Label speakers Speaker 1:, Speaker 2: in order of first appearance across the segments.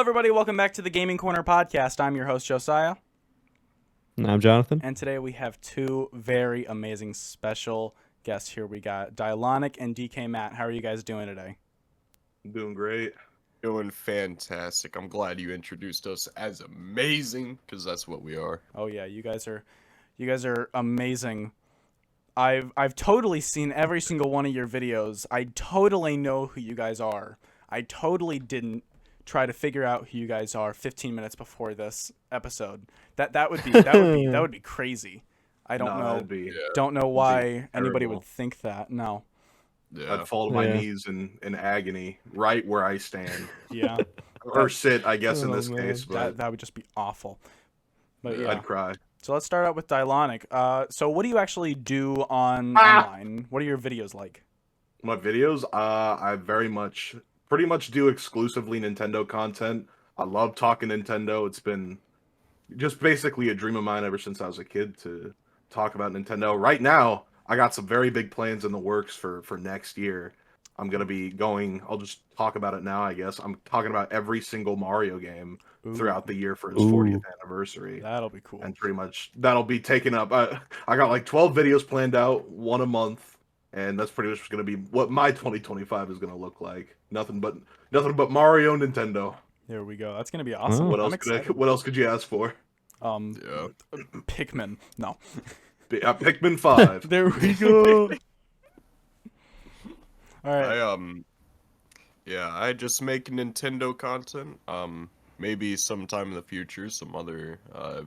Speaker 1: everybody. Welcome back to the Gaming Corner podcast. I'm your host, Josiah.
Speaker 2: And I'm Jonathan.
Speaker 1: And today we have two very amazing special guests here. We got Dylonic and DKMatt. How are you guys doing today?
Speaker 3: Doing great.
Speaker 4: Doing fantastic. I'm glad you introduced us as amazing, because that's what we are.
Speaker 1: Oh yeah, you guys are amazing. I've totally seen every single one of your videos. I totally know who you guys are. I totally didn't try to figure out who you guys are 15 minutes before this episode. That would be crazy. I don't know why anybody would think that. No.
Speaker 4: Yeah.
Speaker 3: I'd fall to my knees in agony right where I stand.
Speaker 1: Yeah.
Speaker 3: Or sit, I guess, in this case. But
Speaker 1: that would just be awful. But yeah.
Speaker 3: I'd cry.
Speaker 1: So let's start out with Dylonic. So what do you actually do online? What are your videos like?
Speaker 3: My videos? I pretty much do exclusively Nintendo content. I love talking Nintendo. It's been just basically a dream of mine ever since I was a kid to talk about Nintendo. Right now, I got some very big plans in the works for next year. I'm going to be going, I'll just talk about it now, I guess. I'm talking about every single Mario game throughout the year for its 40th anniversary.
Speaker 1: That'll be cool.
Speaker 3: And pretty much that'll be taken up. I got like 12 videos planned out, one a month. And that's pretty much going to be what my 2025 is going to look like. Nothing but Mario, Nintendo.
Speaker 1: There we go. That's going to be awesome.
Speaker 3: What else could you ask for?
Speaker 1: Pikmin. No.
Speaker 3: Pikmin 5.
Speaker 1: There we go. All right.
Speaker 4: I just make Nintendo content. Maybe sometime in the future, some other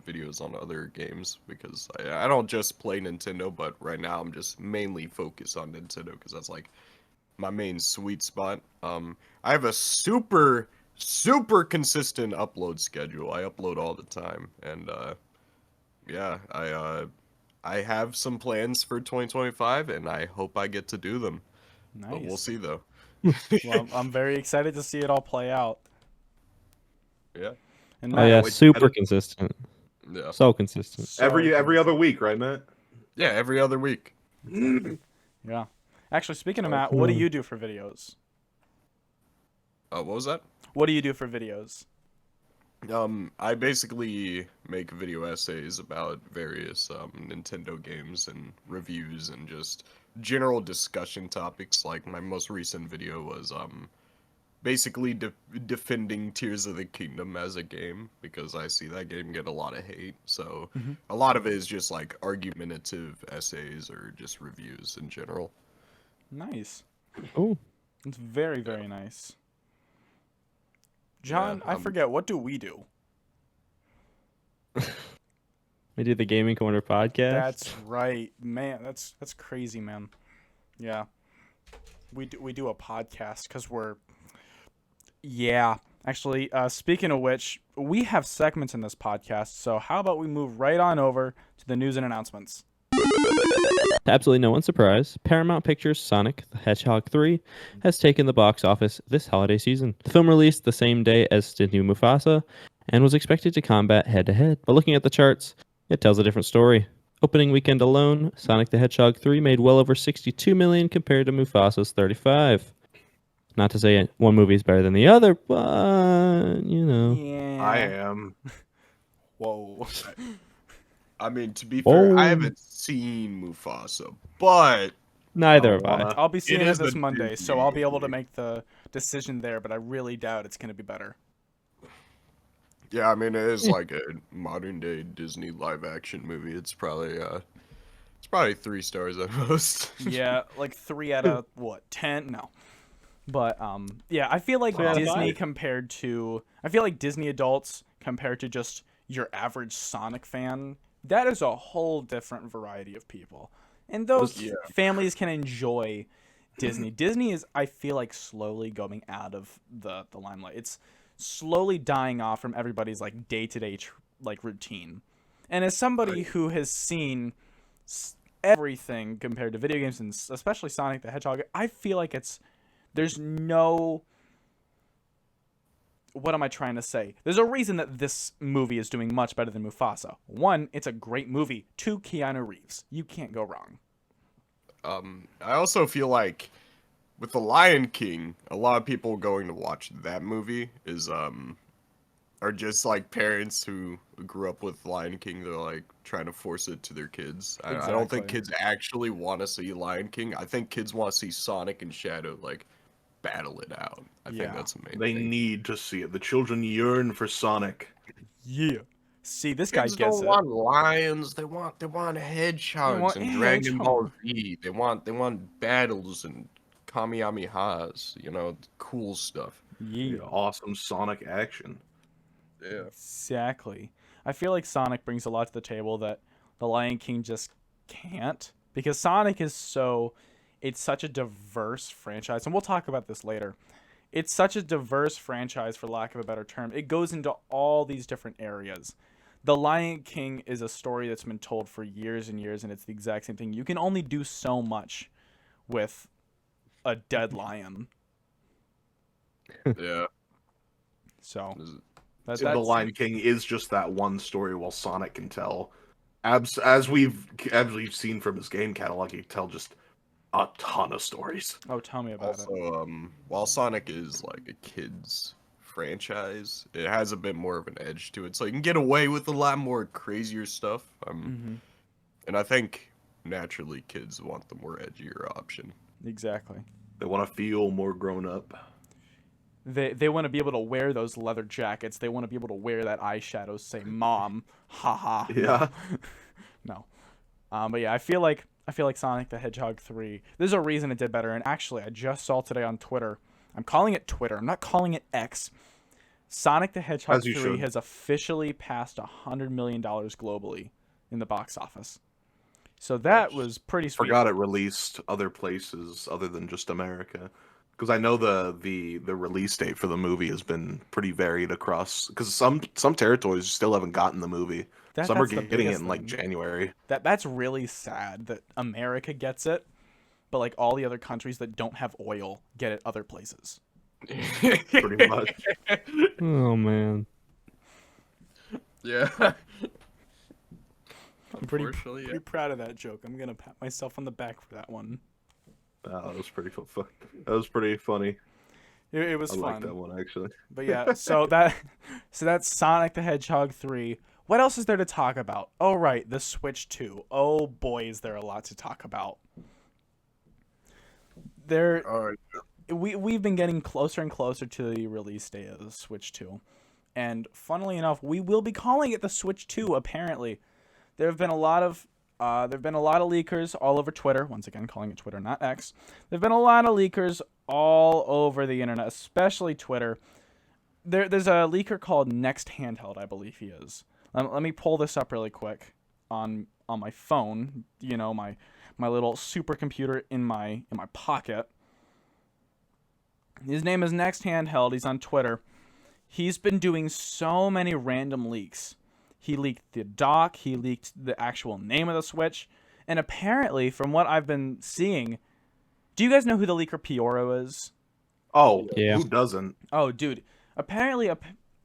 Speaker 4: videos on other games, because I don't just play Nintendo, but right now I'm just mainly focused on Nintendo because that's like my main sweet spot. I have a super consistent upload schedule. I upload all the time, and I have some plans for 2025, and I hope I get to do them.
Speaker 1: Nice.
Speaker 4: But we'll see though.
Speaker 1: Well, I'm very excited to see it all play out.
Speaker 4: Yeah.
Speaker 1: And
Speaker 2: Matt, super consistent.
Speaker 4: Yeah.
Speaker 2: So consistent.
Speaker 3: Every other week, right, Matt?
Speaker 4: Yeah, every other week.
Speaker 1: Yeah. Actually, speaking of Matt, what do you do for videos?
Speaker 4: What was that?
Speaker 1: What do you do for videos?
Speaker 4: I basically make video essays about various Nintendo games and reviews and just general discussion topics. Like my most recent video was basically defending Tears of the Kingdom as a game, because I see that game get a lot of hate. So a lot of it is just like argumentative essays or just reviews in general.
Speaker 1: Nice.
Speaker 2: Oh,
Speaker 1: it's very, very nice. John, I forget, what do we do?
Speaker 2: we do the Gaming Corner podcast.
Speaker 1: That's right, man. That's crazy, man. Yeah, we do a podcast because we're. Yeah, actually, speaking of which, we have segments in this podcast. So how about we move right on over to the news and announcements?
Speaker 2: To absolutely no one's surprise, Paramount Pictures' Sonic the Hedgehog 3 has taken the box office this holiday season. The film released the same day as the new Mufasa and was expected to combat head-to-head, but looking at the charts, it tells a different story. Opening weekend alone, Sonic the Hedgehog 3 made well over $62 million compared to Mufasa's $35. Not to say one movie is better than the other, but, you know.
Speaker 1: Yeah.
Speaker 3: I am.
Speaker 1: Whoa.
Speaker 4: I mean, to be fair, I haven't seen Mufasa, but
Speaker 2: neither have I.
Speaker 1: I'll be seeing it this
Speaker 4: the
Speaker 1: Monday,
Speaker 4: Disney
Speaker 1: so I'll be able to
Speaker 4: movie.
Speaker 1: make the decision there, but I really doubt it's going to be better.
Speaker 4: Yeah, I mean, it is like a modern day Disney live action movie. It's probably 3 stars at most.
Speaker 1: Yeah, like 3 out of, 10? No. But, yeah, I feel like Disney I feel like Disney adults compared to just your average Sonic fan, that is a whole different variety of people. And those families can enjoy Disney. Disney is, I feel like, slowly going out of the limelight. It's slowly dying off from everybody's like day-to-day routine. And as somebody who has seen everything compared to video games, and especially Sonic the Hedgehog, I feel like there's no... What am I trying to say? There's a reason that this movie is doing much better than Mufasa. 1, it's a great movie. 2, Keanu Reeves. You can't go wrong.
Speaker 4: I also feel like with The Lion King, a lot of people going to watch that movie is are just like parents who grew up with Lion King. They're like trying to force it to their kids. I don't think
Speaker 1: Exactly.
Speaker 4: kids actually want to see Lion King. I think kids want to see Sonic and Shadow like battle it out. I think
Speaker 1: Yeah.
Speaker 4: that's the main
Speaker 3: They
Speaker 4: thing.
Speaker 3: need to see it. The children yearn for Sonic.
Speaker 1: Yeah. See, this guy
Speaker 4: Kids
Speaker 1: gets
Speaker 4: don't
Speaker 1: it.
Speaker 4: want lions. They want hedgehogs
Speaker 1: want
Speaker 4: and Dragon Ball
Speaker 1: hedgehog.
Speaker 4: Z. They want battles and Kamehamehas. You know, cool stuff.
Speaker 1: Yeah.
Speaker 3: Awesome Sonic action.
Speaker 4: Yeah.
Speaker 1: Exactly. I feel like Sonic brings a lot to the table that the Lion King just can't, because Sonic is it's such a diverse franchise, and we'll talk about this later. It's such a diverse franchise, for lack of a better term. It goes into all these different areas. The Lion King is a story that's been told for years and years, and it's the exact same thing. You can only do so much with a dead lion.
Speaker 4: Yeah.
Speaker 1: So
Speaker 4: Is it-
Speaker 1: that's
Speaker 3: The Lion King is just that one story, while Sonic can tell, as we've seen from his game catalog, he can tell just a ton of stories.
Speaker 1: Oh, tell me about it.
Speaker 4: Also, while Sonic is like a kid's franchise, it has a bit more of an edge to it, so you can get away with a lot more crazier stuff.
Speaker 1: Mm-hmm.
Speaker 4: And I think naturally kids want the more edgier option.
Speaker 1: Exactly.
Speaker 3: They want to feel more grown up.
Speaker 1: They want to be able to wear those leather jackets. They want to be able to wear that eyeshadow, say "Mom," haha.
Speaker 3: Yeah.
Speaker 1: No. But yeah, I feel like Sonic the Hedgehog 3. There's a reason it did better. And actually, I just saw today on Twitter. I'm calling it Twitter. I'm not calling it X. Sonic the Hedgehog
Speaker 3: As you
Speaker 1: 3
Speaker 3: should.
Speaker 1: has officially passed $100 million globally in the box office. So that was pretty sweet.
Speaker 3: Forgot it released other places other than just America, because I know the release date for the movie has been pretty varied across. Because some territories still haven't gotten the movie. Some are
Speaker 1: That's the
Speaker 3: getting it
Speaker 1: biggest
Speaker 3: in like
Speaker 1: thing.
Speaker 3: January.
Speaker 1: That's really sad that America gets it, but like all the other countries that don't have oil get it other places.
Speaker 3: Pretty much.
Speaker 2: Oh man.
Speaker 4: Yeah.
Speaker 1: I'm pretty
Speaker 4: Unfortunately,
Speaker 1: pretty proud of that joke. I'm gonna pat myself on the back for that one.
Speaker 3: That was pretty fun. That was pretty funny.
Speaker 1: It was
Speaker 3: I
Speaker 1: fun.
Speaker 3: like that one actually.
Speaker 1: But yeah, so that's Sonic the Hedgehog 3. What else is there to talk about? Oh right, the Switch 2. Oh boy, is there a lot to talk about.
Speaker 4: All right.
Speaker 1: We've been getting closer and closer to the release date of the Switch 2. And funnily enough, we will be calling it the Switch 2 apparently. There have been a lot of leakers all over Twitter. Once again, calling it Twitter, not X. There've been a lot of leakers all over the internet, especially Twitter. There's a leaker called Next Handheld, I believe he is. Let me pull this up really quick on my phone. You know, my little supercomputer in my pocket. His name is Next Handheld. He's on Twitter. He's been doing so many random leaks. He leaked the dock. He leaked the actual name of the Switch. And apparently, from what I've been seeing, do you guys know who the leaker Pioro is?
Speaker 3: Oh,
Speaker 2: Yeah.
Speaker 3: who doesn't?
Speaker 1: Oh, dude. Apparently,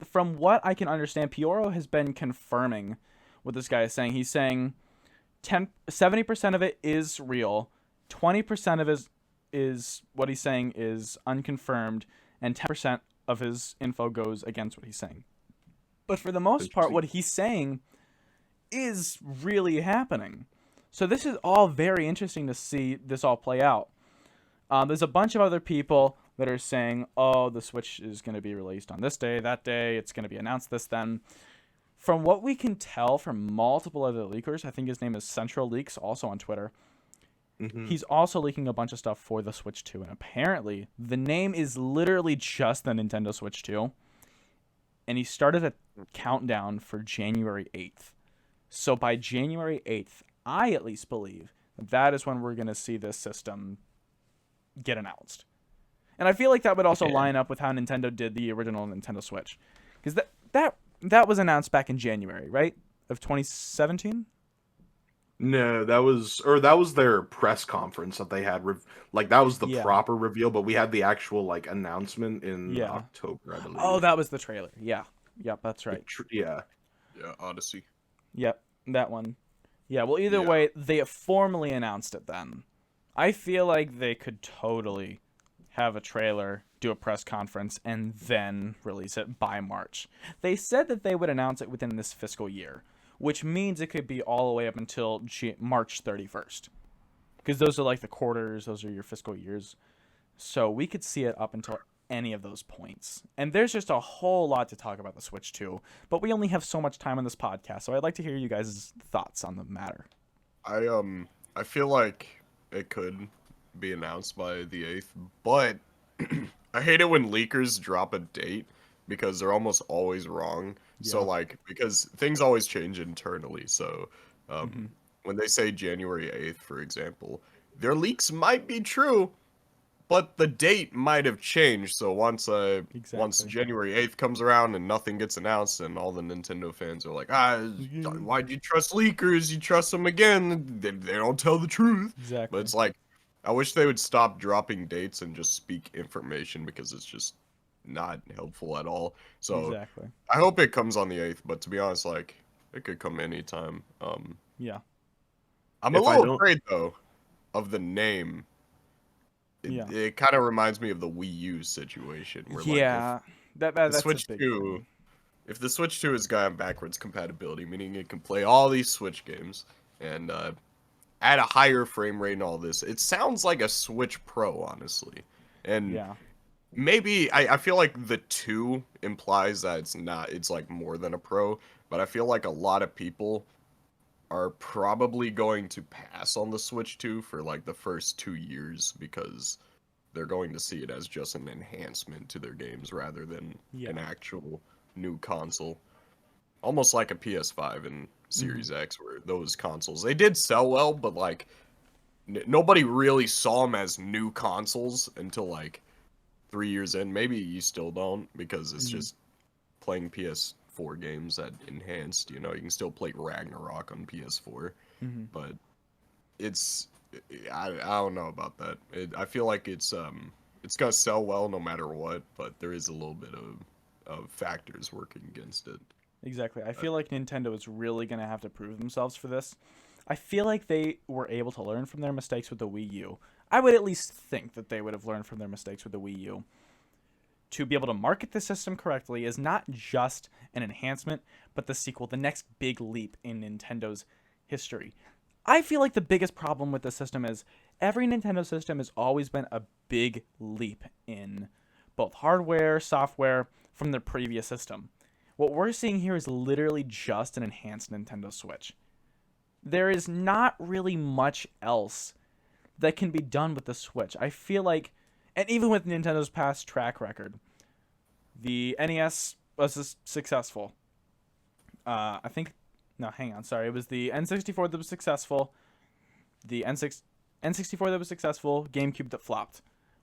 Speaker 1: from what I can understand, Pioro has been confirming what this guy is saying. He's saying 70% of it is real, 20% of it is what he's saying is unconfirmed, and 10% of his info goes against what he's saying. But for the most part, what he's saying is really happening. So this is all very interesting to see this all play out. There's a bunch of other people that are saying, oh, the Switch is going to be released on this day, that day, it's going to be announced this, then. From what we can tell from multiple other leakers, I think his name is Central Leaks, also on Twitter, he's also leaking a bunch of stuff for the Switch 2, and apparently the name is literally just the Nintendo Switch 2, and he started a countdown for January 8th. So by January 8th, I at least believe that is when we're going to see this system get announced. And I feel like that would also line up with how Nintendo did the original Nintendo Switch. Because that was announced back in January, right? Of 2017?
Speaker 3: No, that was their press conference that they had. That was the
Speaker 1: Yeah.
Speaker 3: proper reveal, but we had the actual like announcement in
Speaker 1: Yeah.
Speaker 3: October, I believe.
Speaker 1: Oh, that was the trailer. Yeah. Yep, that's right.
Speaker 3: Yeah.
Speaker 4: Yeah, Odyssey.
Speaker 1: Yep, that one. Yeah, well, either way, they formally announced it then. I feel like they could totally have a trailer, do a press conference, and then release it by March. They said that they would announce it within this fiscal year, which means it could be all the way up until March 31st. Because those are like the quarters, those are your fiscal years. So we could see it up until any of those points. And there's just a whole lot to talk about the Switch 2, but we only have so much time on this podcast, so I'd like to hear you guys' thoughts on the matter.
Speaker 4: I feel like it could be announced by the 8th, but I hate it when leakers drop a date because they're almost always wrong.
Speaker 1: Yeah.
Speaker 4: So like, because things always change internally. So when they say January 8th, for example, their leaks might be true, but the date might have changed. So once January 8th comes around and nothing gets announced, and all the Nintendo fans are like, why'd you trust leakers? You trust them again. They don't tell the truth.
Speaker 1: Exactly.
Speaker 4: But it's like, I wish they would stop dropping dates and just speak information, because it's just not helpful at all. So
Speaker 1: exactly.
Speaker 4: I hope it comes on the 8th, but to be honest, like, it could come anytime.
Speaker 1: Yeah.
Speaker 4: I'm a little afraid, though, of the name. It kind of reminds me of the Wii U situation. Where,
Speaker 1: yeah,
Speaker 4: like,
Speaker 1: that's
Speaker 4: Switch
Speaker 1: a big
Speaker 4: 2.
Speaker 1: thing.
Speaker 4: If the Switch 2 has got backwards compatibility, meaning it can play all these Switch games and at a higher frame rate and all this, it sounds like a Switch Pro, honestly. And maybe I feel like the 2 implies that it's like more than a Pro, but I feel like a lot of people are probably going to pass on the Switch 2 for like the first 2 years, because they're going to see it as just an enhancement to their games rather than an actual new console. Almost like a PS5 and Series X, where those consoles, they did sell well, but like nobody really saw them as new consoles until like 3 years in. Maybe you still don't, because it's just playing PS4 games that enhanced. You know, you can still play Ragnarok on PS4, but I don't know about that. I feel like it's gonna sell well no matter what, but there is a little bit of factors working against it.
Speaker 1: Exactly. I feel like Nintendo is really going to have to prove themselves for this. I feel like they were able to learn from their mistakes with the Wii U. I would at least think that they would have learned from their mistakes with the Wii U. To be able to market the system correctly is not just an enhancement, but the sequel, the next big leap in Nintendo's history. I feel like the biggest problem with the system is every Nintendo system has always been a big leap in both hardware, software from the previous system. What we're seeing here is literally just an enhanced Nintendo Switch. There is not really much else that can be done with the Switch. I feel like, and even with Nintendo's past track record, the NES was successful. It was the N64 that was successful, the N64 that was successful, GameCube that flopped.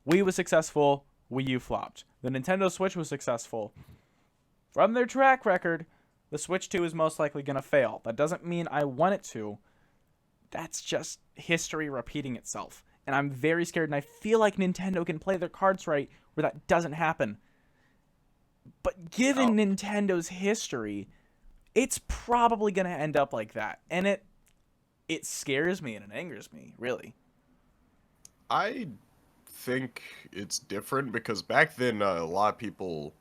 Speaker 1: Wii was successful, Wii U flopped. The Nintendo Switch was successful. From their track record, the Switch 2 is most likely going to fail. That doesn't mean I want it to. That's just history repeating itself. And I'm very scared, and I feel like Nintendo can play their cards right where that doesn't happen. But given Nintendo's history, it's probably going to end up like that. And it scares me and it angers me, really.
Speaker 4: I think it's different because back then a lot of people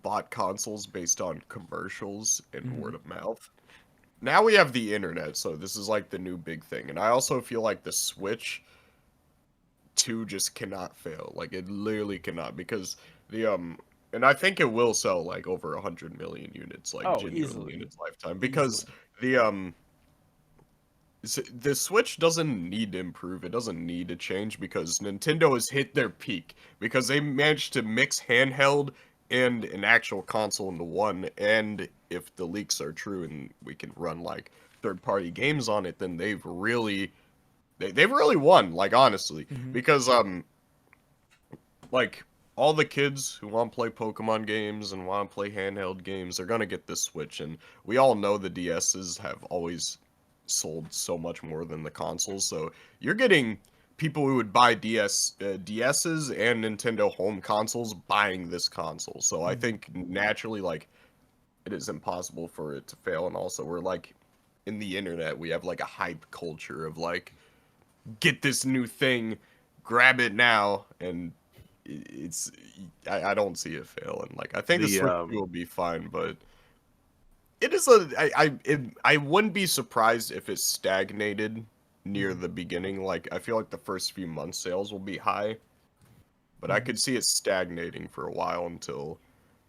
Speaker 4: bought consoles based on commercials and word of mouth. Now we have the internet, so this is like the new big thing. And I also feel like the Switch 2 just cannot fail. Like, it literally cannot, because and I think it will sell like over 100 million units, like genuinely
Speaker 1: easily.
Speaker 4: in its lifetime, because the Switch doesn't need to improve. It doesn't need to change, because Nintendo has hit their peak, because they managed to mix handheld and an actual console into one. And if the leaks are true and we can run like third-party games on it, then they've really won, like, honestly. Because like, all the kids who want to play Pokemon games and want to play handheld games, they're gonna get this Switch. And we all know the DSs have always sold so much more than the consoles, so you're getting people who would buy DSs and Nintendo home consoles buying this console. So I think naturally, like, it is impossible for it to fail. And also, we're like, in the internet, we have like a hype culture of like, get this new thing, grab it now, and it's I don't see it failing. Like I think the Switch 2 will be fine, but it is I wouldn't be surprised if it stagnated near the beginning. Like I feel like the first few months sales will be high, but I could see it stagnating for a while until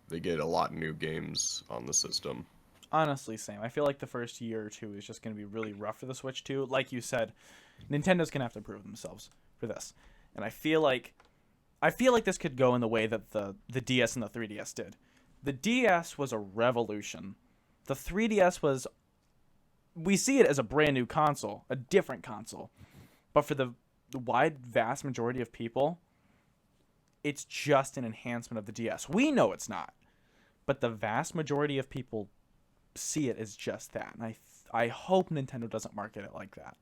Speaker 4: they get a lot of new games on the system.
Speaker 1: Honestly, same. I feel like the first year or two is just going to be really rough for the Switch 2. Like you said, Nintendo's going to have to prove themselves for this. And I feel like this could go in the way that the DS and the 3DS did. The DS was a revolution. The 3DS was, we see it as a brand new console, a different console. But for the vast majority of people, it's just an enhancement of the DS. We know it's not. But the vast majority of people see it as just that. And I hope Nintendo doesn't market it like that.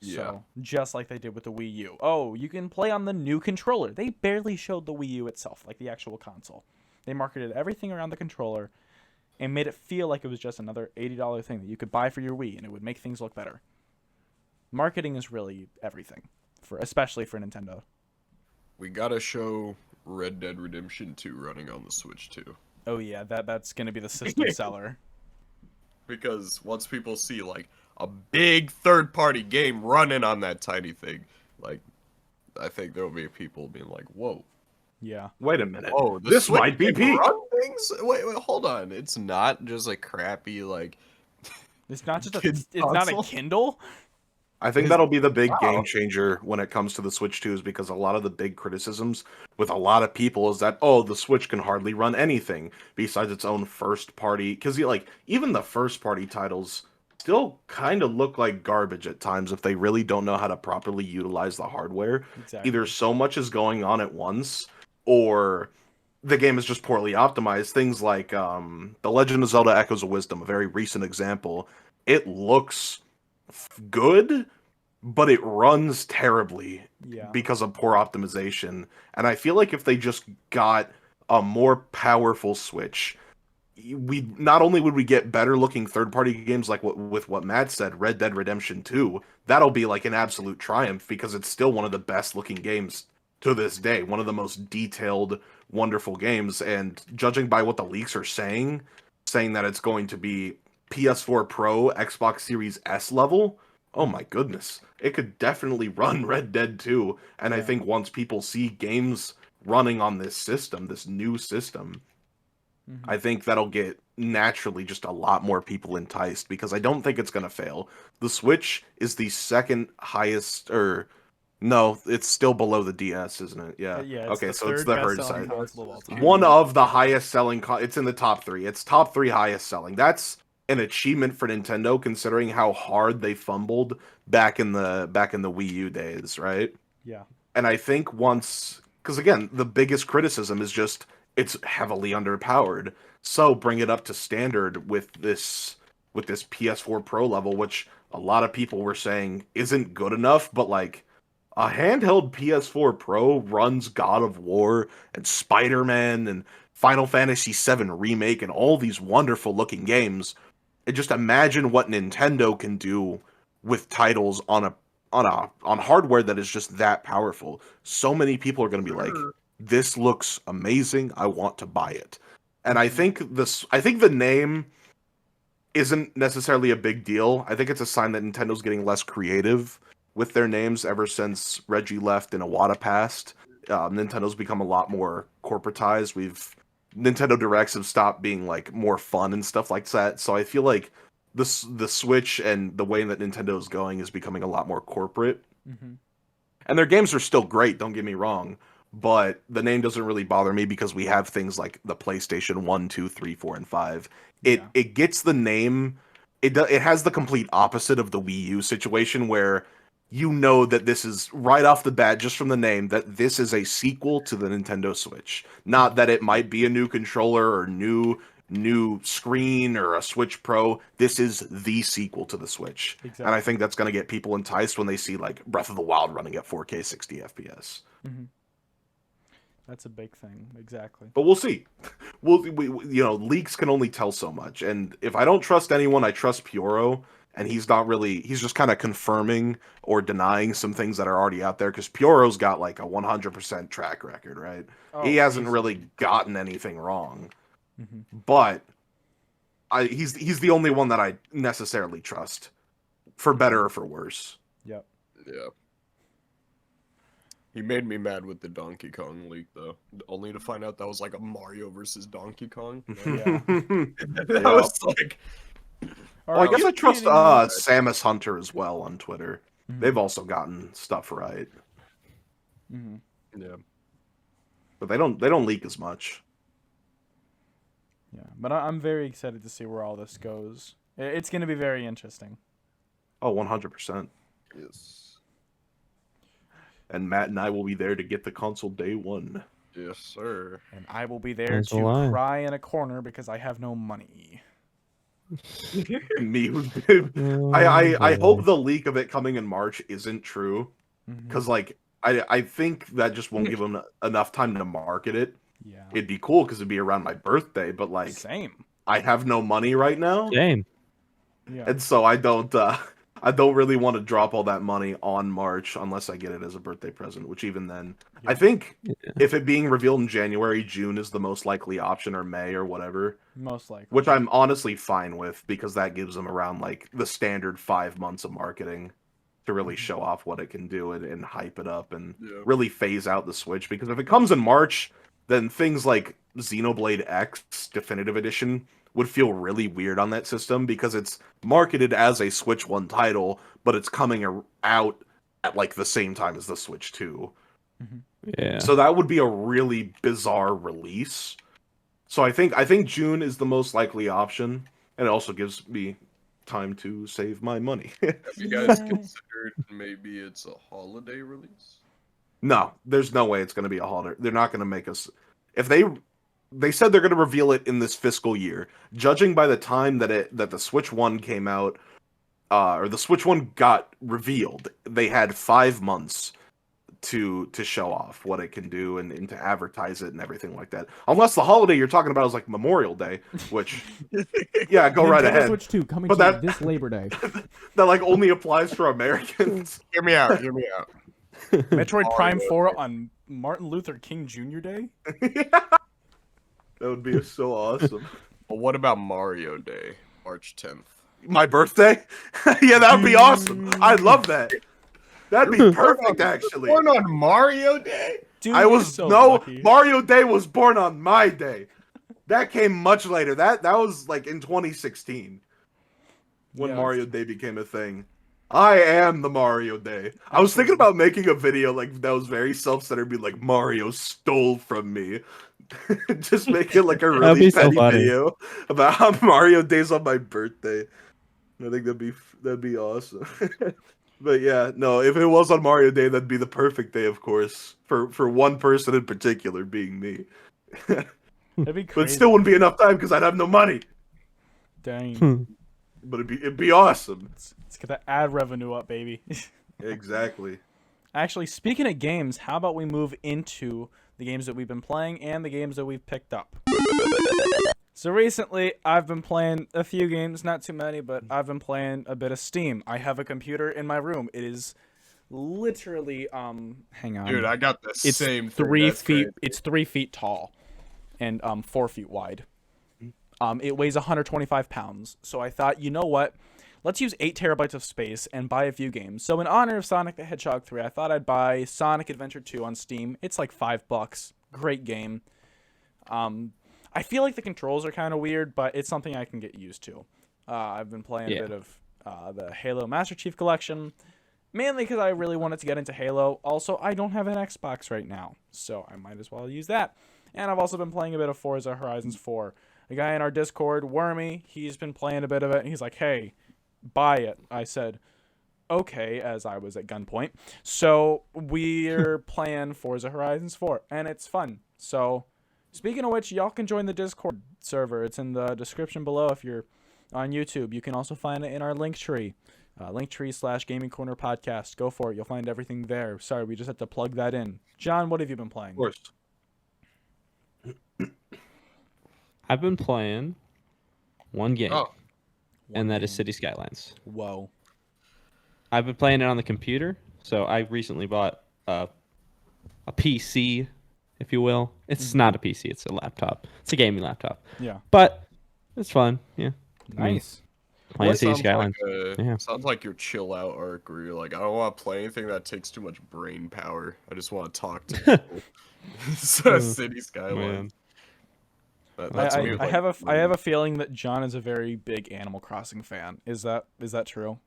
Speaker 4: Yeah.
Speaker 1: So, just like they did with the Wii U. Oh, you can play on the new controller. They barely showed the Wii U itself, like the actual console. They marketed everything around the controller and made it feel like it was just another $80 thing that you could buy for your Wii, and it would make things look better. Marketing is really everything, especially for Nintendo.
Speaker 4: We gotta show Red Dead Redemption 2 running on the Switch 2.
Speaker 1: Oh yeah, that's gonna be the system seller.
Speaker 4: Because once people see like a big third-party game running on that tiny thing, like I think there'll be people being like, "Whoa,
Speaker 1: Yeah."
Speaker 3: Wait a minute.
Speaker 4: oh,
Speaker 3: This might be peak.
Speaker 4: run things." Wait, hold on. It's not just a crappy like.
Speaker 1: It's not just
Speaker 4: Kid's
Speaker 1: it's not a
Speaker 4: console?
Speaker 1: Kindle.
Speaker 3: I think that'll be the big
Speaker 4: Wow.
Speaker 3: game changer when it comes to the Switch 2 is because a lot of the big criticisms with a lot of people is that, oh, the Switch can hardly run anything besides its own first party. Because even the first party titles still kind of look like garbage at times if they really don't know how to properly utilize the hardware.
Speaker 1: Exactly.
Speaker 3: Either so much is going on at once or the game is just poorly optimized. Things like The Legend of Zelda Echoes of Wisdom, a very recent example. It looks good, but it runs terribly
Speaker 1: Yeah.
Speaker 3: because of poor optimization. And I feel like if they just got a more powerful Switch, we not only would we get better looking third party games like what Matt said, Red Dead Redemption 2, that'll be like an absolute triumph because it's still one of the best looking games to this day, one of the most detailed, wonderful games. And judging by what the leaks are saying that it's going to be PS4 Pro, Xbox Series S level, oh my goodness. It could definitely run Red Dead 2. And I think once people see games running on this system, this new system, I think that'll get naturally just a lot more people enticed because I don't think it's going to fail. The Switch is the second highest, or no, it's still below the DS, isn't it? Yeah.
Speaker 1: Yeah.
Speaker 3: Okay, so it's the herd
Speaker 1: best-selling
Speaker 3: side.
Speaker 1: console of all time.
Speaker 3: One of the highest selling, it's in the top 3. It's top 3 highest selling. That's an achievement for Nintendo considering how hard they fumbled back in the Wii U days, right?
Speaker 1: Yeah.
Speaker 3: And I think because again, the biggest criticism is just it's heavily underpowered. So bring it up to standard with this PS4 Pro level, which a lot of people were saying isn't good enough, but like a handheld PS4 Pro runs God of War and Spider-Man and Final Fantasy VII Remake and all these wonderful looking games. And just imagine what Nintendo can do with titles on hardware that is just that powerful. So many people are going to be like, this looks amazing. I want to buy it. And I think the name isn't necessarily a big deal. I think it's a sign that Nintendo's getting less creative with their names ever since Reggie left and Iwata passed. Nintendo's become a lot more corporatized. Nintendo Directs have stopped being like more fun and stuff like that. So I feel like the Switch and the way that Nintendo is going is becoming a lot more corporate.
Speaker 1: Mm-hmm.
Speaker 3: And their games are still great, don't get me wrong. But the name doesn't really bother me because we have things like the PlayStation 1, 2, 3, 4, and 5. It gets the name. It has the complete opposite of the Wii U situation where you know that this is right off the bat, just from the name, that this is a sequel to the Nintendo Switch. Not that it might be a new controller or new screen or a Switch Pro. This is the sequel to the Switch.
Speaker 1: Exactly.
Speaker 3: And I think that's going to get people enticed when they see like Breath of the Wild running at 4K 60 FPS.
Speaker 1: Mm-hmm. That's a big thing, exactly.
Speaker 3: But we'll see. Leaks can only tell so much. And if I don't trust anyone, I trust Pyoro. and he's just kind of confirming or denying some things that are already out there, because Pyoro's got like a 100% track record, right?
Speaker 1: Oh,
Speaker 3: he hasn't
Speaker 1: easy.
Speaker 3: really gotten anything wrong,
Speaker 1: Mhm.
Speaker 3: but he's the only one that I necessarily trust, for better or for worse.
Speaker 1: Yep.
Speaker 4: Yeah. He made me mad with the Donkey Kong leak, though. Only to find out that was like a Mario versus Donkey Kong.
Speaker 1: Yeah.
Speaker 4: That was like...
Speaker 3: Well, I guess I trust
Speaker 1: kidding me?
Speaker 3: Samus Hunter as well on Twitter.
Speaker 1: Mhm.
Speaker 3: They've also gotten stuff right,
Speaker 1: Mhm.
Speaker 4: Yeah.
Speaker 3: but they don't leak as much.
Speaker 1: Yeah, but I'm very excited to see where all this goes. It's going to be very interesting.
Speaker 3: Oh, 100%.
Speaker 4: Yes.
Speaker 3: And Matt and I will be there to get the console day one.
Speaker 4: Yes, sir.
Speaker 1: And I will be there
Speaker 2: As
Speaker 1: to
Speaker 2: will I.
Speaker 1: cry in a corner because I have no money.
Speaker 3: Me,
Speaker 2: Oh,
Speaker 3: I
Speaker 2: boy.
Speaker 3: hope the leak of it coming in March isn't true,
Speaker 1: Mhm.
Speaker 3: because like I think that just won't give them enough time to market it.
Speaker 1: Yeah.
Speaker 3: It'd be cool because it'd be around my birthday, but like
Speaker 1: Same.
Speaker 3: I have no money right now,
Speaker 2: Same.
Speaker 1: Yeah.
Speaker 3: and so I don't really want to drop all that money on March unless I get it as a birthday present, which even then,
Speaker 1: Yeah.
Speaker 3: I think
Speaker 2: Yeah.
Speaker 3: if it being revealed in January, June is the most likely option, or May or whatever,
Speaker 1: Most likely.
Speaker 3: which I'm honestly fine with, because that gives them around like the standard 5 months of marketing to really show off what it can do and hype it up and
Speaker 4: Yeah.
Speaker 3: really phase out the Switch. Because if it comes in March, then things like Xenoblade X Definitive Edition would feel really weird on that system, because it's marketed as a Switch 1 title, but it's coming out at like the same time as the Switch 2.
Speaker 2: Yeah.
Speaker 3: So that would be a really bizarre release. So I think June is the most likely option, and it also gives me time to save my money.
Speaker 4: Have you guys
Speaker 1: Yeah.
Speaker 4: considered maybe it's a holiday release?
Speaker 3: No, there's no way it's going to be a holiday. They're not going to make us. If they said they're going to reveal it in this fiscal year, judging by the time that the Switch 1 came out, or the Switch 1 got revealed, they had 5 months to show off what it can do and to advertise it and everything like that. Unless the holiday you're talking about is like Memorial Day, which yeah, go right
Speaker 5: Nintendo
Speaker 3: ahead.
Speaker 5: Switch 2 coming
Speaker 3: But
Speaker 5: to you
Speaker 3: that-
Speaker 5: this Labor Day.
Speaker 3: That like only applies for Americans.
Speaker 4: Hear me out. Hear me out.
Speaker 1: Metroid Prime
Speaker 4: Mario
Speaker 1: 4 on Martin Luther King Jr. Day?
Speaker 3: That would be so awesome.
Speaker 4: Well, what about Mario Day, March 10th?
Speaker 3: My birthday? Yeah, that would be awesome. I'd love that. That'd be perfect, actually.
Speaker 4: Born on Mario Day?
Speaker 1: Dude,
Speaker 3: I
Speaker 1: you're
Speaker 3: was
Speaker 1: so
Speaker 3: no
Speaker 1: lucky.
Speaker 3: Mario Day was born on my day. That came much later. That was like in 2016 when
Speaker 1: Yeah,
Speaker 3: Mario Day became a thing. I am the Mario Day. I was thinking about making a video like that was very self-centered, be like Mario stole from me. Just make it like a
Speaker 2: That'd
Speaker 3: really
Speaker 2: be so
Speaker 3: petty
Speaker 2: funny.
Speaker 3: video about how Mario Day's on my birthday. I think that'd be awesome. But yeah, no, if it was on Mario Day, that'd be the perfect day, of course, for one person in particular, being me.
Speaker 1: That'd be crazy.
Speaker 3: But it still wouldn't be enough time because I'd have no money.
Speaker 1: Dang.
Speaker 3: But it'd be awesome.
Speaker 1: Let's get that ad revenue up, baby.
Speaker 3: Exactly.
Speaker 1: Actually, speaking of games, how about we move into the games that we've been playing and the games that we've picked up? So recently, I've been playing a few games, not too many, but I've been playing a bit of Steam. I have a computer in my room. It is literally, hang on.
Speaker 4: Dude, I got the
Speaker 1: It's
Speaker 4: same
Speaker 1: 3
Speaker 4: thing. That's
Speaker 1: feet.
Speaker 4: crazy.
Speaker 1: It's 3 feet tall, and 4 feet wide. It weighs 125 pounds. So I thought, you know what? Let's use 8 terabytes of space and buy a few games. So in honor of Sonic the Hedgehog 3, I thought I'd buy Sonic Adventure 2 on Steam. It's like $5. Great game. I feel like the controls are kind of weird, but it's something I can get used to. I've been playing a bit of the Halo Master Chief Collection, mainly because I really wanted to get into Halo. Also, I don't have an Xbox right now, so I might as well use that. And I've also been playing a bit of Forza Horizons 4. A guy in our Discord, Wormy, he's been playing a bit of it, and he's like, hey, buy it. I said, okay, as I was at gunpoint. So we're playing Forza Horizons 4, and it's fun. So speaking of which, y'all can join the Discord server. It's in the description below if you're on YouTube. You can also find it in our Linktree. Linktree/Gaming Corner Podcast. Go for it. You'll find everything there. Sorry, we just had to plug that in. John, what have you been playing?
Speaker 3: Of course.
Speaker 2: I've been playing one game.
Speaker 4: Oh,
Speaker 2: and that is
Speaker 1: game.
Speaker 2: City Skylines.
Speaker 1: Whoa.
Speaker 2: I've been playing it on the computer, so I recently bought a PC, if you will. It's not a PC; it's a laptop. It's a gaming laptop.
Speaker 1: Yeah.
Speaker 2: But it's fun. Yeah.
Speaker 1: Nice.
Speaker 2: Playing City
Speaker 4: Sounds
Speaker 2: Skylines.
Speaker 4: like sounds like your chill out arc where you're like, I don't want to play anything that takes too much brain power. I just want to talk to people. So City Skylines. That's me with,
Speaker 1: I
Speaker 4: like,
Speaker 1: have a feeling that John is a very big Animal Crossing fan. Is that true?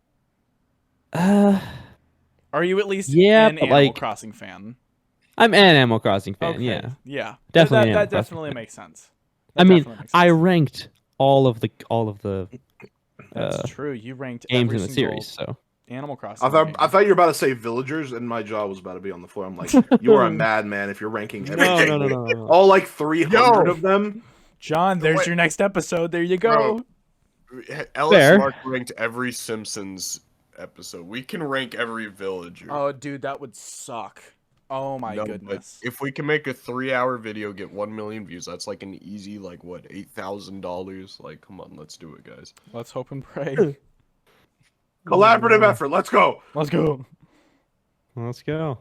Speaker 1: Are you at least
Speaker 2: yeah,
Speaker 1: an
Speaker 2: but,
Speaker 1: Animal
Speaker 2: like,
Speaker 1: Crossing fan?
Speaker 2: I'm an Animal Crossing fan.
Speaker 1: Okay.
Speaker 2: Yeah.
Speaker 1: Yeah.
Speaker 2: Definitely an
Speaker 1: That
Speaker 2: Animal Crossing
Speaker 1: definitely
Speaker 2: fan.
Speaker 1: makes sense.
Speaker 2: I mean, I ranked all of the
Speaker 1: That's true. You ranked
Speaker 2: games
Speaker 1: every
Speaker 2: in the
Speaker 1: single
Speaker 2: series, so
Speaker 1: Animal Crossing.
Speaker 3: I thought you were about to say villagers, and my jaw was about to be on the floor. I'm like, you are a madman if you're ranking everything.
Speaker 2: no.
Speaker 3: All like 300 of them.
Speaker 1: John, there's your next episode. There you go.
Speaker 4: Ellis Mark ranked every Simpsons episode. We can rank every villager.
Speaker 1: Oh, dude, that would suck. Oh my
Speaker 4: But
Speaker 1: goodness.
Speaker 4: if we can make a 3-hour video get 1 million views, that's like an easy, like, what, $8,000? Like, come on, let's do it, guys.
Speaker 1: Let's hope and pray.
Speaker 3: Collaborative effort. Let's go.
Speaker 1: Let's go.
Speaker 2: let's go.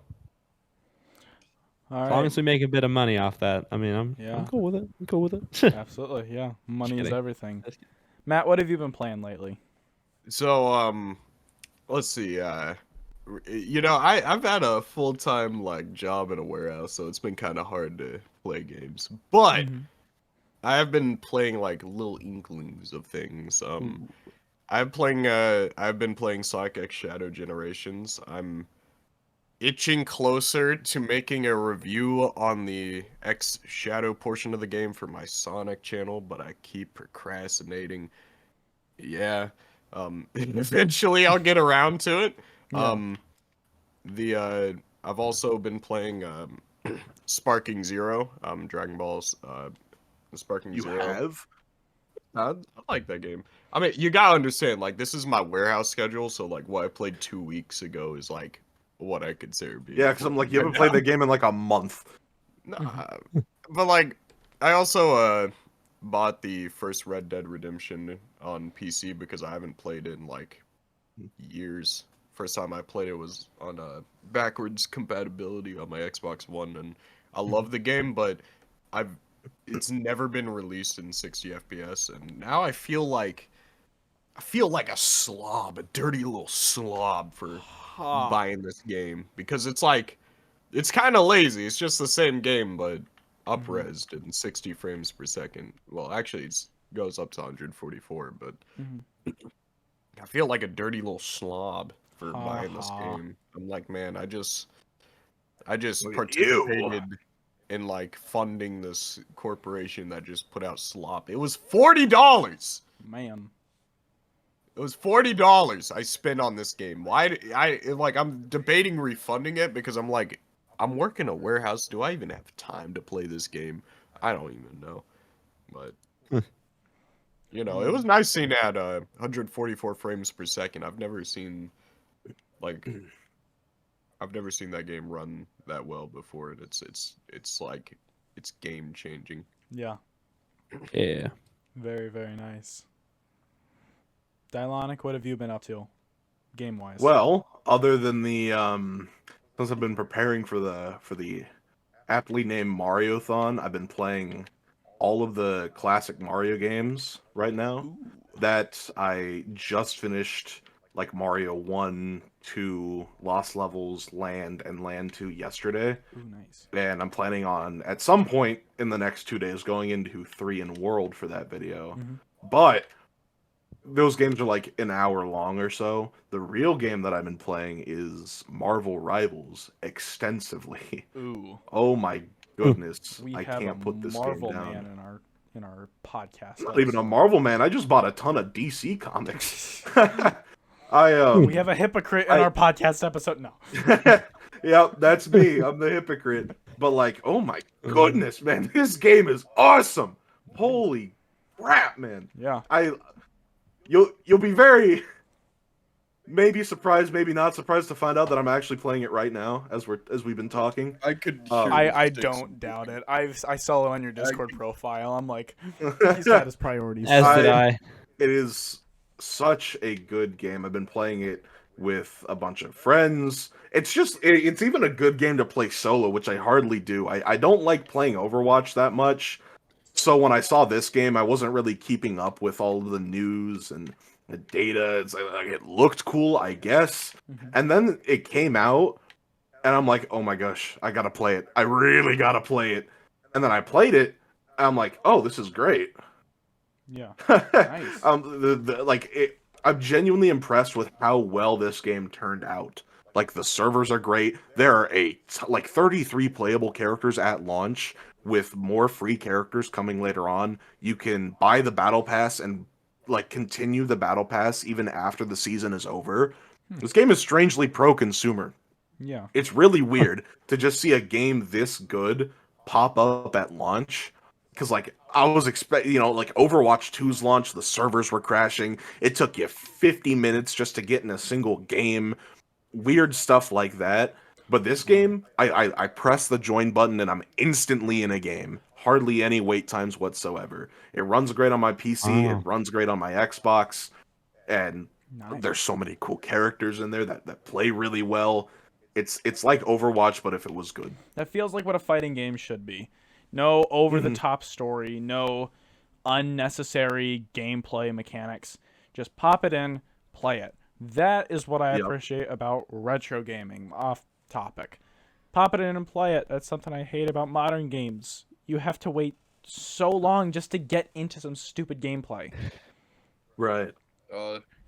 Speaker 1: All
Speaker 2: As long
Speaker 1: right.
Speaker 2: as we make a bit of money off that, I mean, I'm cool with it. I'm cool with it.
Speaker 1: Absolutely, yeah. Money is
Speaker 2: kidding.
Speaker 1: everything. Matt, what have you been playing lately?
Speaker 4: So, let's see. I've had a full-time, like, job in a warehouse, so it's been kind of hard to play games. But I have been playing, like, little inklings of things. I've been playing Sonic X Shadow Generations. I'm itching closer to making a review on the X Shadow portion of the game for my Sonic channel, but I keep procrastinating. Yeah. Eventually I'll get around to it.
Speaker 1: Yeah.
Speaker 4: I've also been playing Sparking Zero, Dragon Ball's Sparking Zero.
Speaker 3: You have?
Speaker 4: I like that game. I mean, you gotta understand, like, this is my warehouse schedule, so, like, what I played 2 weeks ago is, like, what I consider being...
Speaker 3: Yeah, because I'm like, you haven't played the game in like a month.
Speaker 4: Nah, but, like, I also bought the first Red Dead Redemption on PC because I haven't played it in, like, years. First time I played it was on backwards compatibility on my Xbox One, and I love the game, but it's never been released in 60 FPS, and now I feel like a slob, a dirty little slob for buying this game, because it's like, it's kind of lazy. It's just the same game, but up-resed in 60 frames per second. Well, actually, it goes up to 144, but I feel like a dirty little slob for buying this game. I'm like, man, I just participated in, like, funding this corporation that just put out slop. It was $40.
Speaker 1: Man.
Speaker 4: It was $40 I spent on this game. Why? I'm debating refunding it because I'm like, I'm working a warehouse. Do I even have time to play this game? I don't even know. But it was nice seeing it at 144 frames per second. I've never seen that game run that well before. It's like, it's game changing.
Speaker 1: Yeah.
Speaker 2: Yeah.
Speaker 1: Very, very nice. Dylonic, what have you been up to, game-wise?
Speaker 3: Well, other than the since I've been preparing for the aptly named Mario-thon, I've been playing all of the classic Mario games right now. That I just finished, like Mario 1, 2, Lost Levels, Land, and Land 2 yesterday.
Speaker 1: Ooh, nice.
Speaker 3: And I'm planning on, at some point in the next 2 days, going into 3 in World for that video. But those games are like an hour long or so. The real game that I've been playing is Marvel Rivals extensively.
Speaker 1: Ooh.
Speaker 3: Oh my goodness.
Speaker 1: We
Speaker 3: I
Speaker 1: have
Speaker 3: can't
Speaker 1: a
Speaker 3: put this
Speaker 1: Marvel
Speaker 3: game down.
Speaker 1: man in our podcast.
Speaker 3: I'm not even a Marvel man. I just bought a ton of DC comics.
Speaker 1: We have a hypocrite in our podcast episode. No.
Speaker 3: Yep, that's me. I'm the hypocrite. But like, oh my goodness, man, this game is awesome. Holy crap, man.
Speaker 1: Yeah.
Speaker 3: You'll be very maybe surprised, maybe not surprised to find out that I'm actually playing it right now as we've been talking.
Speaker 4: I could.
Speaker 1: I don't doubt it. I saw it on your Discord profile. I'm like, he's got his priorities.
Speaker 2: As did I.
Speaker 3: It is such a good game. I've been playing it with a bunch of friends. It's even a good game to play solo, which I hardly do. I don't like playing Overwatch that much. So when I saw this game, I wasn't really keeping up with all of the news and the data. It looked cool, I guess. And then it came out, and I'm like, oh my gosh, I gotta play it. I really gotta play it. And then I played it, and I'm like, oh, this is great.
Speaker 1: Yeah. Nice.
Speaker 3: I'm genuinely impressed with how well this game turned out. Like, the servers are great. There are 33 playable characters at launch, with more free characters coming later on. You can buy the battle pass and like continue the battle pass even after the season is over. This game is strangely pro-consumer.
Speaker 1: Yeah.
Speaker 3: It's really weird to just see a game this good pop up at launch. Because, like, I was expecting, like Overwatch 2's launch, the servers were crashing. It took you 50 minutes just to get in a single game. Weird stuff like that. But this game, I press the join button and I'm instantly in a game. Hardly any wait times whatsoever. It runs great on my PC. It runs great on my Xbox. And
Speaker 1: Nice.
Speaker 3: there's so many cool characters in there that play really well. It's like Overwatch, but if it was good.
Speaker 1: That feels like what a fighting game should be. No over-the-top story, no unnecessary gameplay mechanics. Just pop it in, play it. That is what I appreciate about retro gaming. Off topic. Pop it in and play it. That's something I hate about modern games. You have to wait so long just to get into some stupid gameplay.
Speaker 3: Right.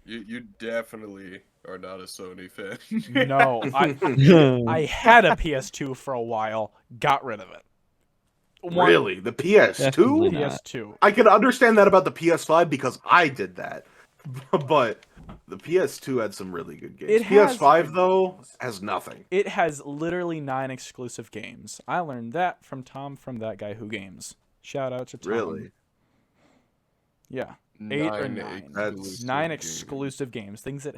Speaker 4: You definitely are not a Sony fan.
Speaker 1: No, I had a PS2 for a while, got rid of it.
Speaker 3: Really? The PS2?
Speaker 1: PS2.
Speaker 3: I can understand that about the PS5 because I did that. But the PS2 had some really good games. PS5, though, has nothing.
Speaker 1: It has literally 9 exclusive games. I learned that from Tom from That Guy Who Games. Shout out to Tom.
Speaker 3: Really?
Speaker 1: Yeah. 8 or 9. 9 exclusive games. Things that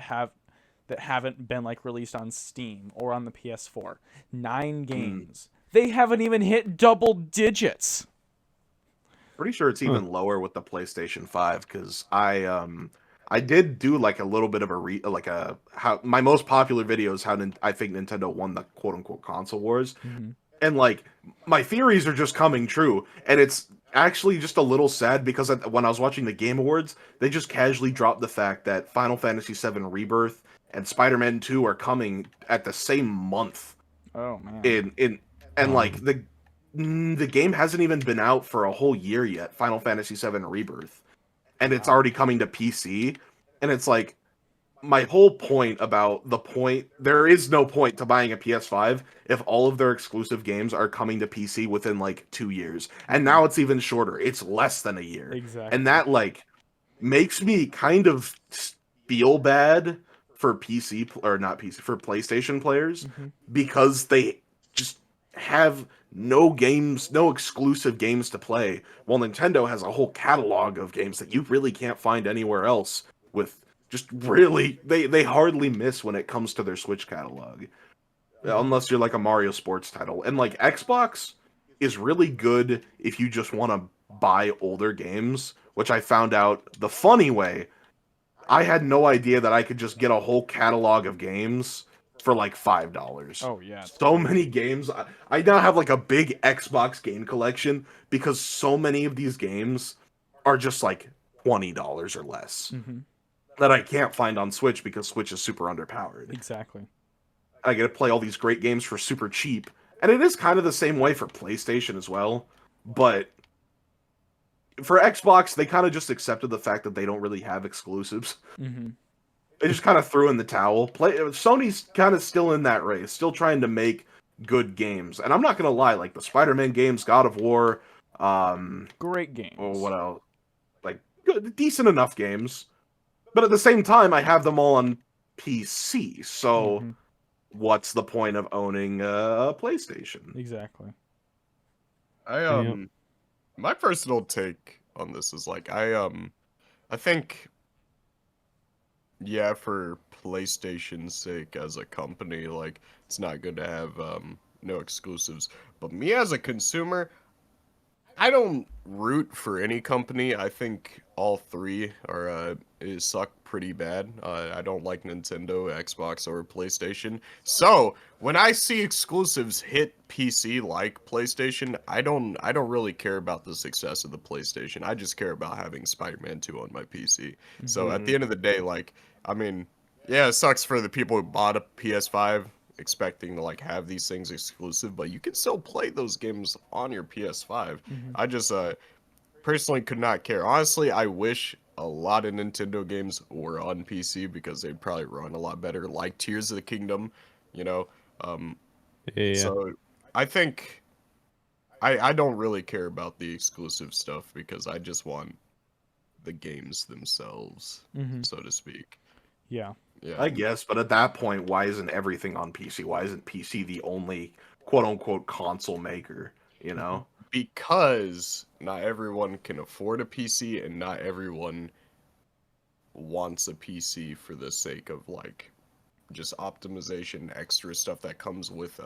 Speaker 1: haven't been like released on Steam or on the PS4. 9 games. They haven't even hit double digits.
Speaker 3: Pretty sure it's even lower with the PlayStation 5 because I did do like a little bit of how my most popular video is how I think Nintendo won the quote unquote console wars. And like my theories are just coming true, and it's actually just a little sad because when I was watching the Game Awards, they just casually dropped the fact that Final Fantasy VII Rebirth and Spider-Man 2 are coming at the same month.
Speaker 1: Oh man.
Speaker 3: Like the game hasn't even been out for a whole year yet, Final Fantasy VII Rebirth. And it's already coming to PC. And it's like, my whole point there is no point to buying a PS5 if all of their exclusive games are coming to PC within like 2 years. And now it's even shorter. It's less than a year.
Speaker 1: Exactly.
Speaker 3: And that like makes me kind of feel bad for for PlayStation players because they just have no exclusive games to play, while Nintendo has a whole catalog of games that you really can't find anywhere else. With just really, they hardly miss when it comes to their Switch catalog, unless you're like a Mario sports title. And like Xbox is really good if you just want to buy older games, which I found out the funny way. I had no idea that I could just get a whole catalog of games for like $5.
Speaker 1: Oh yeah.
Speaker 3: So many games. I now have like a big Xbox game collection because so many of these games are just like $20 or less that I can't find on Switch because Switch is super underpowered.
Speaker 1: Exactly.
Speaker 3: I get to play all these great games for super cheap. And it is kind of the same way for PlayStation as well. But for Xbox, they kind of just accepted the fact that they don't really have exclusives. They just kind of threw in the towel. Sony's kind of still in that race, still trying to make good games. And I'm not going to lie, like the Spider-Man games, God of War,
Speaker 1: great games.
Speaker 3: Oh, what else? Like good, decent enough games. But at the same time, I have them all on PC. So what's the point of owning a PlayStation?
Speaker 1: Exactly.
Speaker 4: My personal take on this is like I think for PlayStation's sake as a company, like it's not good to have no exclusives. But me as a consumer, I don't root for any company. I think all three are suck pretty bad. I don't like Nintendo, Xbox, or PlayStation. So when I see exclusives hit PC like PlayStation, I don't really care about the success of the PlayStation. I just care about having Spider-Man 2 on my PC. So at the end of the day, like, I mean, yeah, it sucks for the people who bought a PS5 expecting to like have these things exclusive, but you can still play those games on your PS5. I just personally could not care. Honestly, I wish a lot of Nintendo games were on PC because they'd probably run a lot better, like Tears of the Kingdom, you know. Um,
Speaker 2: Yeah.
Speaker 4: so I think I don't really care about the exclusive stuff because I just want the games themselves, so to speak.
Speaker 1: Yeah.
Speaker 4: Yeah.
Speaker 3: I guess, but at that point, why isn't everything on PC? Why isn't PC the only quote unquote console maker? You know?
Speaker 4: Because not everyone can afford a PC and not everyone wants a PC for the sake of like just optimization, extra stuff that comes with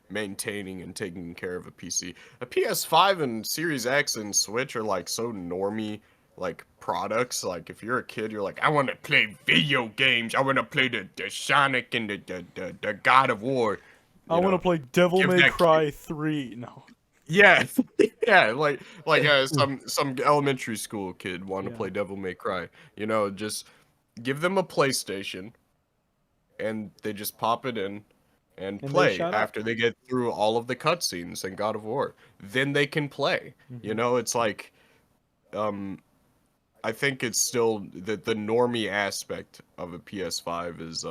Speaker 4: maintaining and taking care of a PC. A PS5 and Series X and Switch are like so normie like products. Like if you're a kid, you're like, I want to play video games. I want to play the Sonic and the God of War.
Speaker 1: I want to play Devil
Speaker 4: give
Speaker 1: May
Speaker 4: that
Speaker 1: Cry 3. No.
Speaker 4: Yeah, yeah, like some elementary school kid want to
Speaker 1: Yeah.
Speaker 4: play Devil May Cry. You know, just give them a PlayStation, and they just pop it in and
Speaker 1: they
Speaker 4: play
Speaker 1: shut up.
Speaker 4: after they get through all of the cutscenes in God of War. Then they can play. You know, it's like, I think it's still the normie aspect of a PS5 is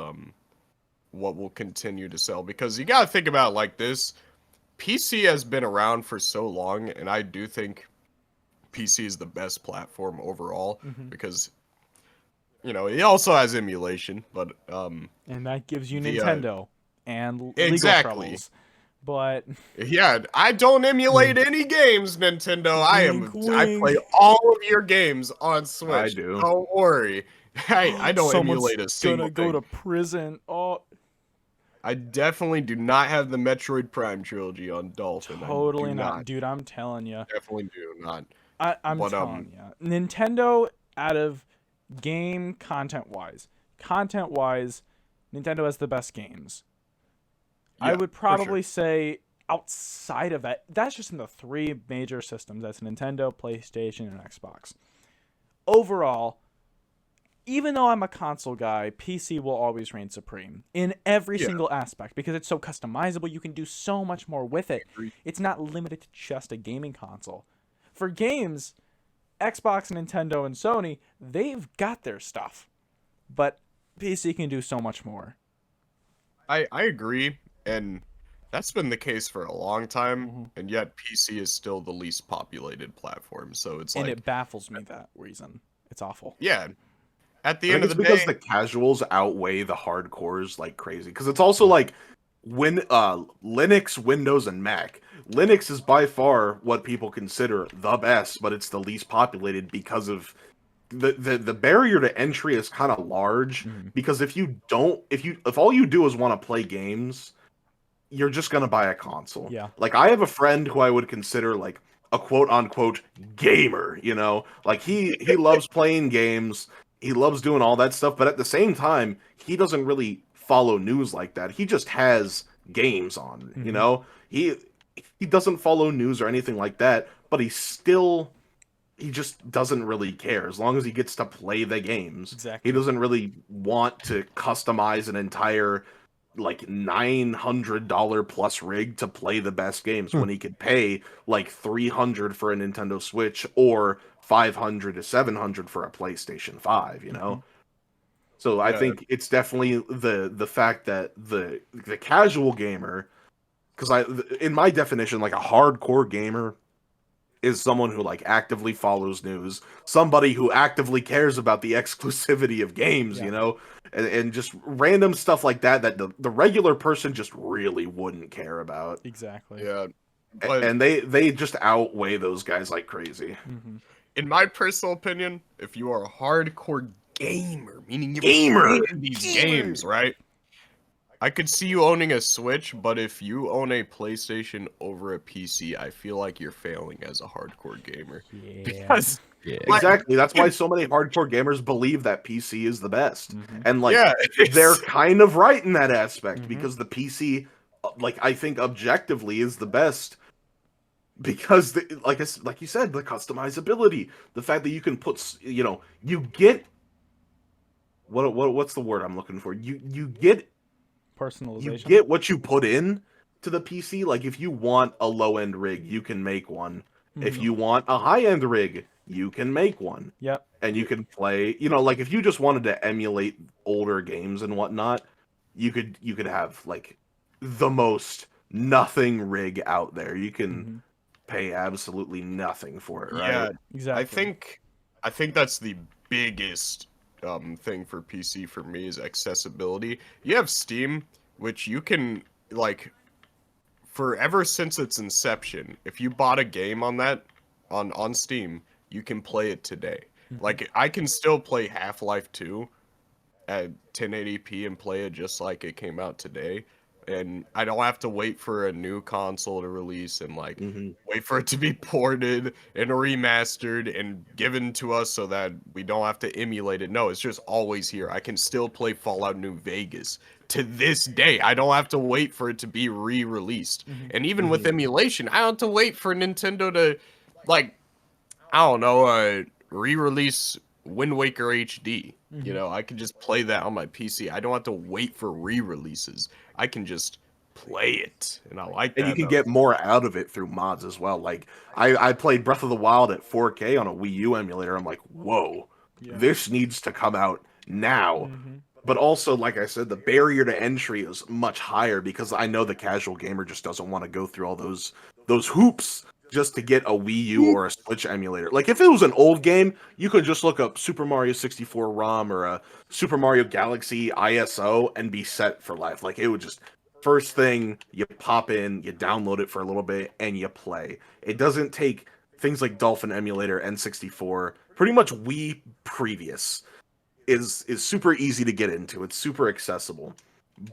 Speaker 4: what will continue to sell because you gotta think about it like this. PC has been around for so long, and I do think PC is the best platform overall because you know it also has emulation, but
Speaker 1: And that gives you
Speaker 4: the,
Speaker 1: Nintendo and legal
Speaker 4: exactly.
Speaker 1: troubles. But
Speaker 4: Yeah, I don't emulate any games, Nintendo.
Speaker 1: Wink,
Speaker 4: I play
Speaker 1: wink.
Speaker 4: all of your games on Switch.
Speaker 3: I do.
Speaker 4: Don't worry. I don't
Speaker 1: someone's
Speaker 4: emulate a single
Speaker 1: gonna go
Speaker 4: thing.
Speaker 1: to prison. Oh,
Speaker 4: I definitely do not have the Metroid Prime trilogy on Dolphin.
Speaker 1: totally
Speaker 4: I do
Speaker 1: not, dude. I'm telling you.
Speaker 4: Definitely do not.
Speaker 1: I'm
Speaker 4: But
Speaker 1: telling you. Nintendo, out of game content wise, Nintendo has the best games. I
Speaker 4: yeah,
Speaker 1: would
Speaker 4: for
Speaker 1: probably
Speaker 4: sure.
Speaker 1: say outside of that, that's just in the three major systems. That's Nintendo, PlayStation, and Xbox. Overall, even though I'm a console guy, PC will always reign supreme in every
Speaker 4: Yeah.
Speaker 1: single aspect because it's so customizable. You can do so much more with it.
Speaker 4: Agree.
Speaker 1: It's not limited to just a gaming console. For games, Xbox, Nintendo, and Sony, they've got their stuff. But PC can do so much more.
Speaker 4: I agree, and that's been the case for a long time,
Speaker 1: Mm-hmm.
Speaker 4: and yet PC is still the least populated platform. So it's
Speaker 1: And
Speaker 4: like,
Speaker 1: it baffles me that reason. It's awful.
Speaker 4: yeah, at the
Speaker 3: I
Speaker 4: end
Speaker 3: think
Speaker 4: of
Speaker 3: it's
Speaker 4: the
Speaker 3: because
Speaker 4: day,
Speaker 3: the casuals outweigh the hardcores like crazy. Because it's also like when Linux, Windows, and Mac. Linux is by far what people consider the best, but it's the least populated because of the barrier to entry is kind of large. Because if all you do is want to play games, you're just gonna buy a console.
Speaker 1: Yeah.
Speaker 3: Like I have a friend who I would consider like a quote unquote gamer, you know? Like he loves playing games, he loves doing all that stuff, but at the same time, he doesn't really follow news like that. He just has games on, you know? He doesn't follow news or anything like that, but he just doesn't really care as long as he gets to play the games.
Speaker 1: Exactly.
Speaker 3: He doesn't really want to customize an entire like $900 plus rig to play the best games when he could pay like $300 for a Nintendo Switch or $500 to $700 for a PlayStation 5, you know? So I
Speaker 4: Yeah.
Speaker 3: think it's definitely the fact that the casual gamer, because in my definition, like a hardcore gamer is someone who like actively follows news, somebody who actively cares about the exclusivity of games,
Speaker 1: Yeah.
Speaker 3: you know, and just random stuff like that the regular person just really wouldn't care about.
Speaker 1: Exactly.
Speaker 4: yeah. But
Speaker 3: And they just outweigh those guys like crazy.
Speaker 4: in my personal opinion, if you are a hardcore gamer, meaning you're
Speaker 3: Gamer!
Speaker 4: playing these games, right? I could see you owning a Switch, but if you own a PlayStation over a PC, I feel like you're failing as a hardcore gamer.
Speaker 1: Yeah.
Speaker 4: Because
Speaker 2: Yeah.
Speaker 3: Exactly. That's why so many hardcore gamers believe that PC is the best. And like
Speaker 4: yeah,
Speaker 3: they're kind of right in that aspect
Speaker 1: Mhm.
Speaker 3: because the PC like I think objectively is the best because like you said, the customizability, the fact that you can put you get what's the word I'm looking for? You get
Speaker 1: Personalization.
Speaker 3: what you put in to the PC. Like if you want a low end rig, you can make one. If
Speaker 1: Mhm.
Speaker 3: you want a high end rig, you can make one.
Speaker 1: Yep.
Speaker 3: And you can play, like if you just wanted to emulate older games and whatnot, you could have like the most nothing rig out there. You can
Speaker 1: Mhm.
Speaker 3: pay absolutely nothing for it, right?
Speaker 4: yeah.
Speaker 1: Exactly.
Speaker 4: I think that's the biggest thing for PC for me is accessibility. You have Steam, which you can like ever since its inception, if you bought a game on that on Steam, you can play it today. Like I can still play Half-Life 2 at 1080p and play it just like it came out today. And I don't have to wait for a new console to release and like wait for it to be ported and remastered and given to us so that we don't have to emulate it. No, it's just always here. I can still play Fallout New Vegas to this day. I don't have to wait for it to be re-released. And even with emulation, I don't have to wait for Nintendo to like I don't know, re-release Wind Waker HD. You know, I can just play that on my PC. I don't have to wait for re-releases. I can just play it, and I like that.
Speaker 3: And you can get more out of it through mods as well. Like I played Breath of the Wild at 4K on a Wii U emulator. I'm like, whoa, this needs to come out now. But also, like I said, the barrier to entry is much higher because I know the casual gamer just doesn't want to go through all those hoops just to get a Wii U or a Switch emulator. Like if it was an old game, you could just look up Super Mario 64 ROM or a Super Mario Galaxy ISO and be set for life. Like it would just first thing you pop in, you download it for a little bit, and you play. It doesn't take things like Dolphin Emulator, N64, pretty much Wii previous is super easy to get into. It's super accessible.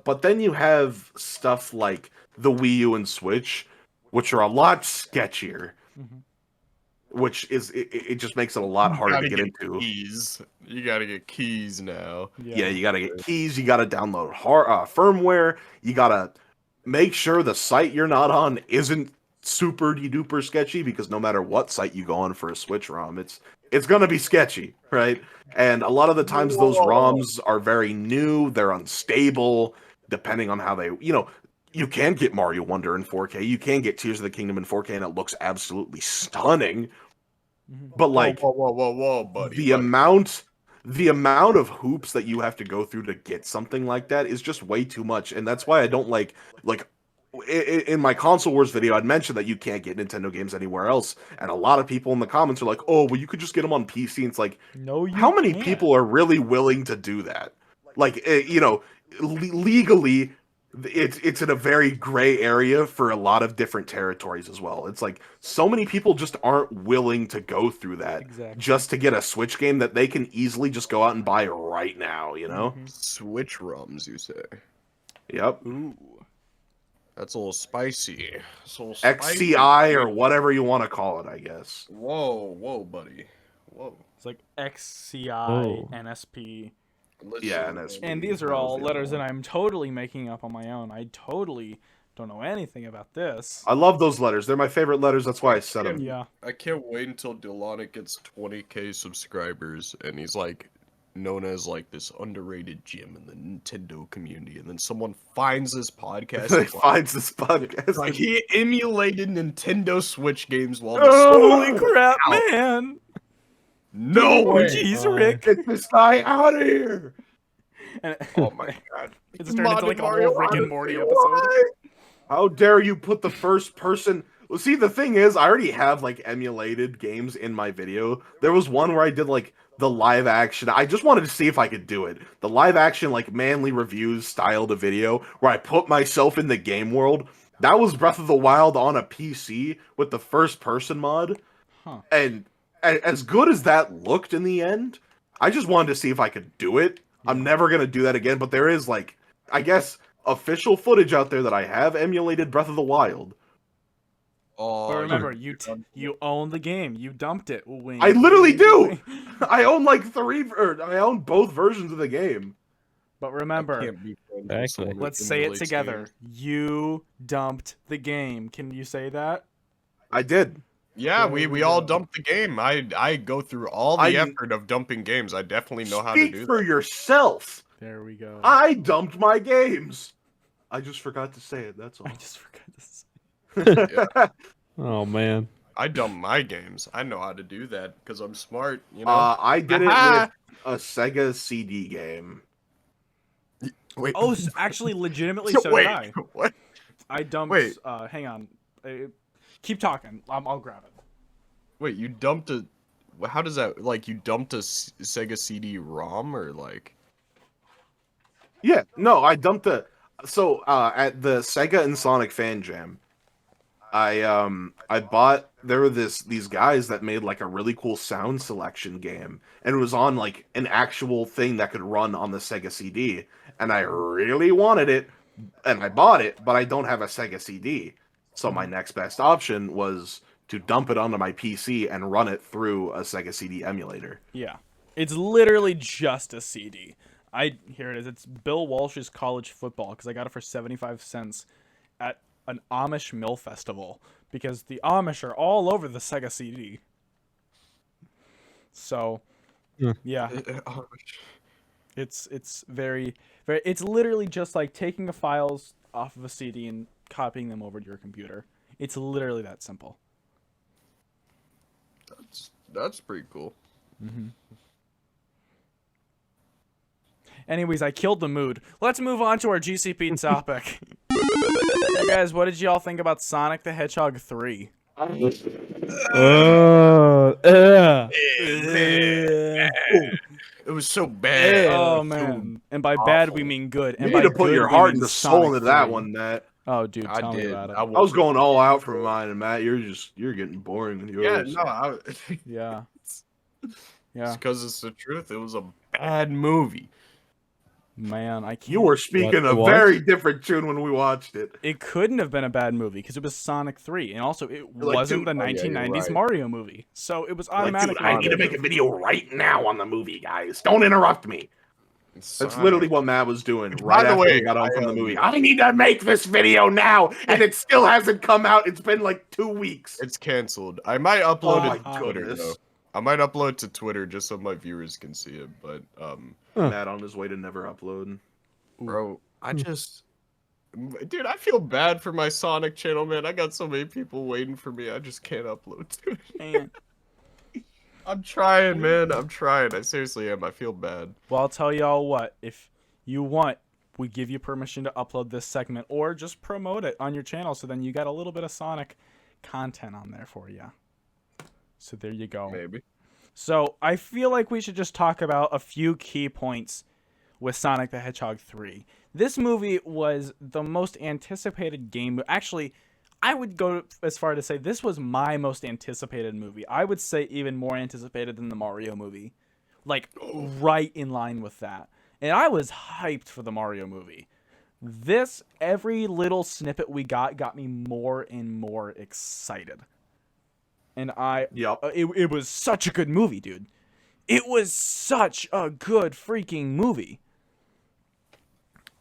Speaker 3: But then you have stuff like the Wii U and Switch, which are a lot sketchier. Which is it just makes it a lot harder to get into.
Speaker 4: Keys. You gotta get keys now.
Speaker 3: Yeah, you gotta get keys. You gotta download firmware. You gotta make sure the site you're not on isn't super duper sketchy because no matter what site you go on for a Switch ROM, it's gonna be sketchy, right? And a lot of the times those ROMs are very new. They're unstable, depending on how they, you can get Mario Wonder in 4K. You can get Tears of the Kingdom in 4K, and it looks absolutely stunning. But like,
Speaker 4: whoa, buddy.
Speaker 3: the amount of hoops that you have to go through to get something like that is just way too much, and that's why I don't like in my console wars video I'd mentioned that you can't get Nintendo games anywhere else, and a lot of people in the comments are like, oh well, you could just get them on PC, and it's like,
Speaker 1: No, you
Speaker 3: how many
Speaker 1: can't.
Speaker 3: people are really willing to do that? Like legally it's in a very gray area for a lot of different territories as well. It's like so many people just aren't willing to go through that just to get a Switch game that they can easily just go out and buy right now,
Speaker 4: Switch ROMs, you say?
Speaker 3: Yep.
Speaker 1: Ooh.
Speaker 4: That's a little spicy.
Speaker 3: XCI or whatever you want to call it, I guess.
Speaker 4: Whoa, buddy. Whoa.
Speaker 1: It's like XCI,
Speaker 2: Oh.
Speaker 1: NSP.
Speaker 3: Yeah, NSP.
Speaker 1: And these are all letters that I'm totally making up on my own. I totally don't know anything about this.
Speaker 3: I love those letters. They're my favorite letters. That's why I said them.
Speaker 1: Yeah.
Speaker 4: I can't wait until Dylonic gets 20k subscribers and he's like known as like this underrated gem in the Nintendo community, and then someone finds this podcast and
Speaker 3: Finds this podcast.
Speaker 4: like he emulated Nintendo Switch games while
Speaker 1: Holy crap, man!
Speaker 4: no way.
Speaker 1: Jeez, Rick.
Speaker 3: Get this guy out of here.
Speaker 1: And
Speaker 4: Oh my god.
Speaker 1: it's turned into like a whole Rick and Morty episode.
Speaker 3: How dare you put the first person... Well, see, the thing is, I already have, like, emulated games in my video. There was one where I did, like, the live action. I just wanted to see if I could do it. The live action, like, manly reviews styled a video where I put myself in the game world. That was Breath of the Wild on a PC with the first person mod.
Speaker 1: Huh.
Speaker 3: And as good as that looked in the end, I just wanted to see if I could do it. I'm never going to do that again, but there is, like, I guess official footage out there that I have emulated Breath of the Wild.
Speaker 4: Oh,
Speaker 1: But remember, you own the game. You dumped it. Wink,
Speaker 3: I literally
Speaker 1: wink,
Speaker 3: do.
Speaker 1: wink.
Speaker 3: I own like I own both versions of the game.
Speaker 1: But remember,
Speaker 4: can't be friends with
Speaker 2: Actually.
Speaker 4: someone who
Speaker 1: let's say it
Speaker 4: emulates
Speaker 1: together.
Speaker 4: games.
Speaker 1: You dumped the game. Can you say that?
Speaker 3: I did.
Speaker 4: Yeah,
Speaker 1: There we
Speaker 4: we all
Speaker 1: go.
Speaker 4: dumped the game. I go through all the effort of dumping games. I definitely know how to
Speaker 3: Speak
Speaker 4: do
Speaker 3: for
Speaker 4: that.
Speaker 3: yourself.
Speaker 1: There we go.
Speaker 3: I dumped my games. I just forgot to say it. That's all.
Speaker 1: I just forgot to say.
Speaker 2: Oh man.
Speaker 4: I dump my games. I know how to do that because I'm smart. You know.
Speaker 3: I did it
Speaker 4: Aha!
Speaker 3: with a Sega CD game.
Speaker 4: Wait.
Speaker 1: Oh, actually, legitimately, so
Speaker 4: wait.
Speaker 1: did I.
Speaker 4: What?
Speaker 1: I dumped.
Speaker 4: Wait.
Speaker 1: Hang on. Keep talking. I'll grab it.
Speaker 4: Wait. You dumped a. How does that? Like you dumped a Sega CD ROM or like?
Speaker 3: Yeah, no, I dumped the. So at the Sega and Sonic Fan Jam, I bought. There were these guys that made like a really cool sound selection game, and it was on like an actual thing that could run on the Sega CD, and I really wanted it, and I bought it, but I don't have a Sega CD, so my next best option was to dump it onto my PC and run it through a Sega CD emulator.
Speaker 1: Yeah, it's literally just a CD. Here it is. It's Bill Walsh's College Football because I got it for 75 cents at an Amish mill festival because the Amish are all over the Sega CD. So, yeah, it's very it's literally just like taking the files off of a CD and copying them over to your computer. It's literally that simple.
Speaker 4: That's pretty cool.
Speaker 1: Anyways, I killed the mood. Let's move on to our GCP topic. Hey guys, what did y'all think about Sonic the Hedgehog 3?
Speaker 4: It was so bad.
Speaker 1: Oh
Speaker 4: So
Speaker 1: man. And by bad we
Speaker 4: awful.
Speaker 1: mean good.
Speaker 3: You
Speaker 1: And
Speaker 3: need
Speaker 1: by
Speaker 3: to put
Speaker 1: good,
Speaker 3: your
Speaker 1: we
Speaker 3: heart
Speaker 1: mean
Speaker 3: and soul
Speaker 1: Sonic
Speaker 3: into that
Speaker 1: 3.
Speaker 3: one, Matt.
Speaker 1: Oh dude,
Speaker 4: I
Speaker 1: tell me
Speaker 4: did.
Speaker 1: about it.
Speaker 3: I was going all out for mine, and Matt, you're getting boring with
Speaker 4: Yeah,
Speaker 3: yours.
Speaker 4: no,
Speaker 1: Yeah.
Speaker 4: it's
Speaker 1: Yeah.
Speaker 4: because it's the truth. It was a bad movie.
Speaker 1: Man, I can't.
Speaker 3: You were speaking a
Speaker 2: What?
Speaker 3: very different tune when we watched it.
Speaker 1: It couldn't have been a bad movie because it was Sonic 3, and also it
Speaker 3: like,
Speaker 1: wasn't
Speaker 3: dude,
Speaker 1: the
Speaker 4: oh, yeah, you're
Speaker 1: 1990s
Speaker 4: right.
Speaker 1: Mario movie, so it was
Speaker 3: Like, dude,
Speaker 1: automatically.
Speaker 3: I need to make a video right now on the movie, guys. Don't interrupt me. That's
Speaker 4: Sonic.
Speaker 3: literally what Matt was doing
Speaker 4: By
Speaker 3: right
Speaker 4: the
Speaker 3: after
Speaker 4: way,
Speaker 3: we got on
Speaker 4: I,
Speaker 3: from the movie. I need to make this video now, and it still hasn't come out. It's been like 2 weeks.
Speaker 4: It's canceled. I might upload
Speaker 3: Oh
Speaker 4: it
Speaker 3: my
Speaker 4: to Twitter
Speaker 3: goodness.
Speaker 4: though. I might upload to Twitter just so my viewers can see it. But
Speaker 3: Matt on his way to never upload.
Speaker 4: bro, I just, dude, I feel bad for my Sonic channel, man. I got so many people waiting for me. I just can't upload to it.
Speaker 1: Man.
Speaker 4: I'm trying, man. I'm trying. I seriously am. I feel bad.
Speaker 1: Well, I'll tell y'all what. If you want, we give you permission to upload this segment or just promote it on your channel so then you got a little bit of Sonic content on there for you. So there you go.
Speaker 4: Maybe.
Speaker 1: So I feel like we should just talk about a few key points with Sonic the Hedgehog 3. This movie was the most anticipated game. Actually, I would go as far to say this was my most anticipated movie. I would say even more anticipated than the Mario movie. Like, right in line with that. And I was hyped for the Mario movie. Every little snippet we got me more and more excited. And it was such a good movie, dude. It was such a good freaking movie.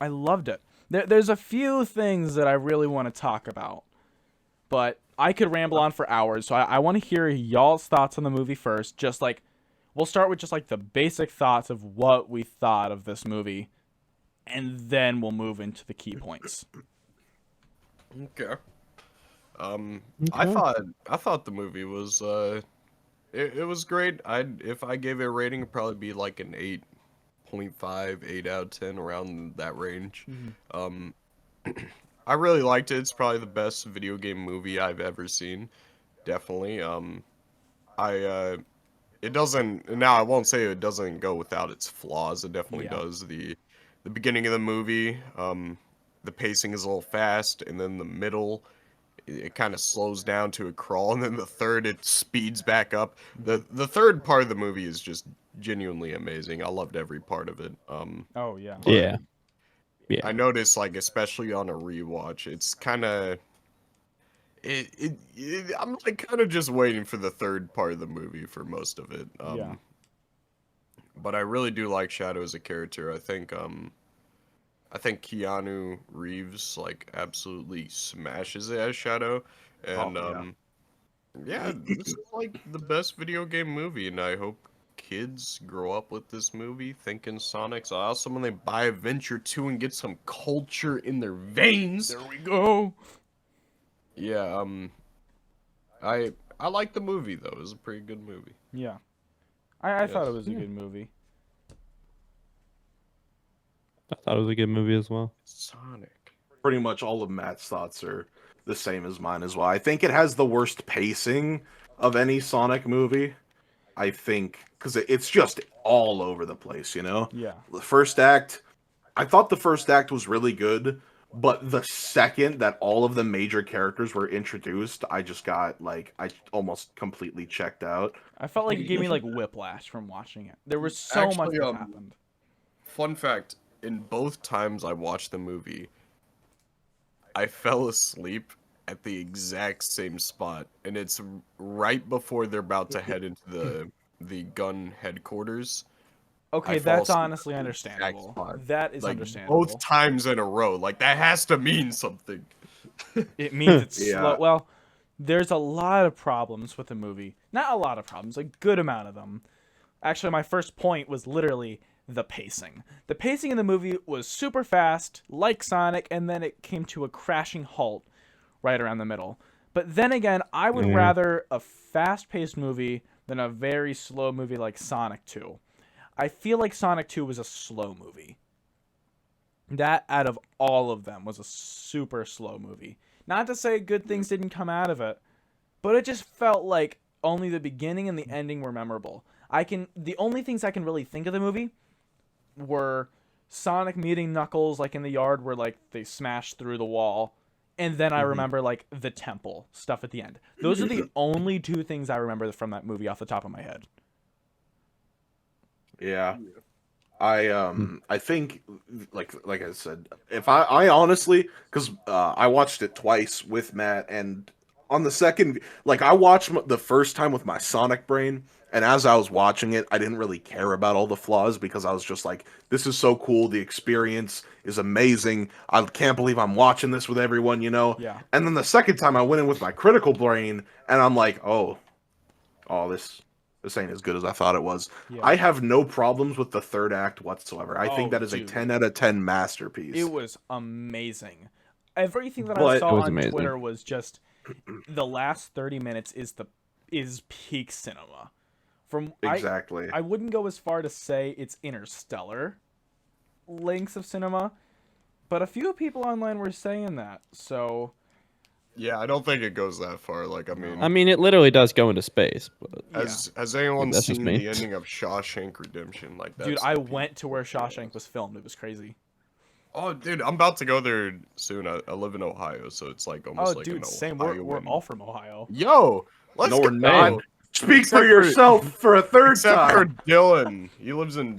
Speaker 1: I loved it. There's a few things that I really want to talk about, but I could ramble on for hours. So I want to hear y'all's thoughts on the movie first. Just like, we'll start with just like the basic thoughts of what we thought of this movie, and then we'll move into the key points.
Speaker 4: Okay. I thought the movie was it was great. If I gave it a rating, it'd probably be like an 8.5, 8 out of 10, around that range. I really liked it. It's probably the best video game movie I've ever seen. Definitely. It doesn't, now I won't say it doesn't go without its flaws. It definitely does. The beginning of the movie, the pacing is a little fast, and then the middle, it kind of slows down to a crawl, and then the third, it speeds back up. The third part of the movie is just genuinely amazing. I loved every part of it.
Speaker 1: Oh yeah.
Speaker 2: Yeah. Yeah.
Speaker 4: I noticed, like, especially on a rewatch, it's kind of I'm like kind of just waiting for the third part of the movie for most of it.
Speaker 1: Yeah.
Speaker 4: But I really do like Shadow as a character. I think Keanu Reeves like absolutely smashes it as Shadow, and yeah, this is like the best video game movie, and I hope kids grow up with this movie thinking Sonic's awesome when they buy Adventure 2 and get some culture in their veins.
Speaker 1: There we go.
Speaker 4: Yeah, I like the movie though. It was a pretty good movie.
Speaker 1: Yeah. I thought it
Speaker 4: Yes.
Speaker 1: was a good movie.
Speaker 2: I thought it was a good movie as well.
Speaker 4: Sonic.
Speaker 3: Pretty much all of Matt's thoughts are the same as mine as well. I think it has the worst pacing of any Sonic movie. I think because it's just all over the place, you know?
Speaker 1: Yeah.
Speaker 3: The first act, I thought the first act was really good, but the second that all of the major characters were introduced, I just got, like, I almost completely checked out.
Speaker 1: I felt like it gave me like whiplash from watching it. There was so much
Speaker 4: Actually,
Speaker 1: that happened.
Speaker 4: Fun fact, in both times I watched the movie, I fell asleep at the exact same spot, and it's right before they're about to head into the gun headquarters.
Speaker 1: Okay,
Speaker 4: I fall
Speaker 1: that's
Speaker 4: asleep
Speaker 1: honestly
Speaker 4: at the exact
Speaker 1: understandable.
Speaker 4: spot.
Speaker 1: That is
Speaker 4: Like
Speaker 1: understandable.
Speaker 4: both times in a row. Like that has to mean something.
Speaker 1: It means it's
Speaker 3: Yeah.
Speaker 1: slow. Well, there's a lot of problems with the movie. Not a lot of problems, a good amount of them. Actually, my first point was literally the pacing. The pacing in the movie was super fast, like Sonic, and then it came to a crashing halt right around the middle. But then again, I would rather a fast-paced movie than a very slow movie like Sonic 2. I feel like Sonic 2 was a slow movie. That, out of all of them, was a super slow movie. Not to say good things didn't come out of it, but it just felt like only the beginning and the ending were memorable. The only things I can really think of the movie were Sonic meeting Knuckles like in the yard where like they smashed through the wall, and then I remember like the temple stuff at the end. Those are the only two things I remember from that movie off the top of my head.
Speaker 3: Yeah. I think like I said, if I honestly, because I watched it twice with Matt, and on the second, like I watched the first time with my Sonic brain, and as I was watching it, I didn't really care about all the flaws because I was just like, this is so cool, the experience is amazing, I can't believe I'm watching this with everyone, you know?
Speaker 1: Yeah.
Speaker 3: And then the second time I went in with my critical brain, and I'm like, oh, this ain't as good as I thought it was.
Speaker 1: Yeah.
Speaker 3: I have no problems with the third act whatsoever. I think
Speaker 1: Oh,
Speaker 3: that is
Speaker 1: dude.
Speaker 3: a 10 out of 10 masterpiece.
Speaker 1: It was amazing. Everything that I
Speaker 3: But-
Speaker 1: saw
Speaker 2: It was
Speaker 1: on
Speaker 2: amazing.
Speaker 1: Twitter was just the last 30 minutes is peak cinema.
Speaker 3: Exactly.
Speaker 1: I wouldn't go as far to say it's Interstellar lengths of cinema, but a few people online were saying that. So
Speaker 4: Yeah, I don't think it goes that far. Like,
Speaker 2: I mean, it literally does go into space. But
Speaker 4: has anyone
Speaker 2: That's just
Speaker 4: seen
Speaker 2: me.
Speaker 4: the ending of Shawshank Redemption? Like, that's
Speaker 1: dude,
Speaker 4: the
Speaker 1: I
Speaker 4: peak.
Speaker 1: went to where Shawshank was filmed. It was crazy.
Speaker 4: Oh, dude, I'm about to go there soon. I live in Ohio, so it's like
Speaker 1: Oh,
Speaker 4: almost like
Speaker 1: dude,
Speaker 4: an
Speaker 1: same.
Speaker 4: Ohioan.
Speaker 1: We're all from Ohio.
Speaker 4: Yo, let's
Speaker 3: No,
Speaker 4: go.
Speaker 3: we're not. Speak
Speaker 4: Except
Speaker 3: for yourself for a third
Speaker 4: Except for
Speaker 3: time.
Speaker 4: Dylan, he lives in.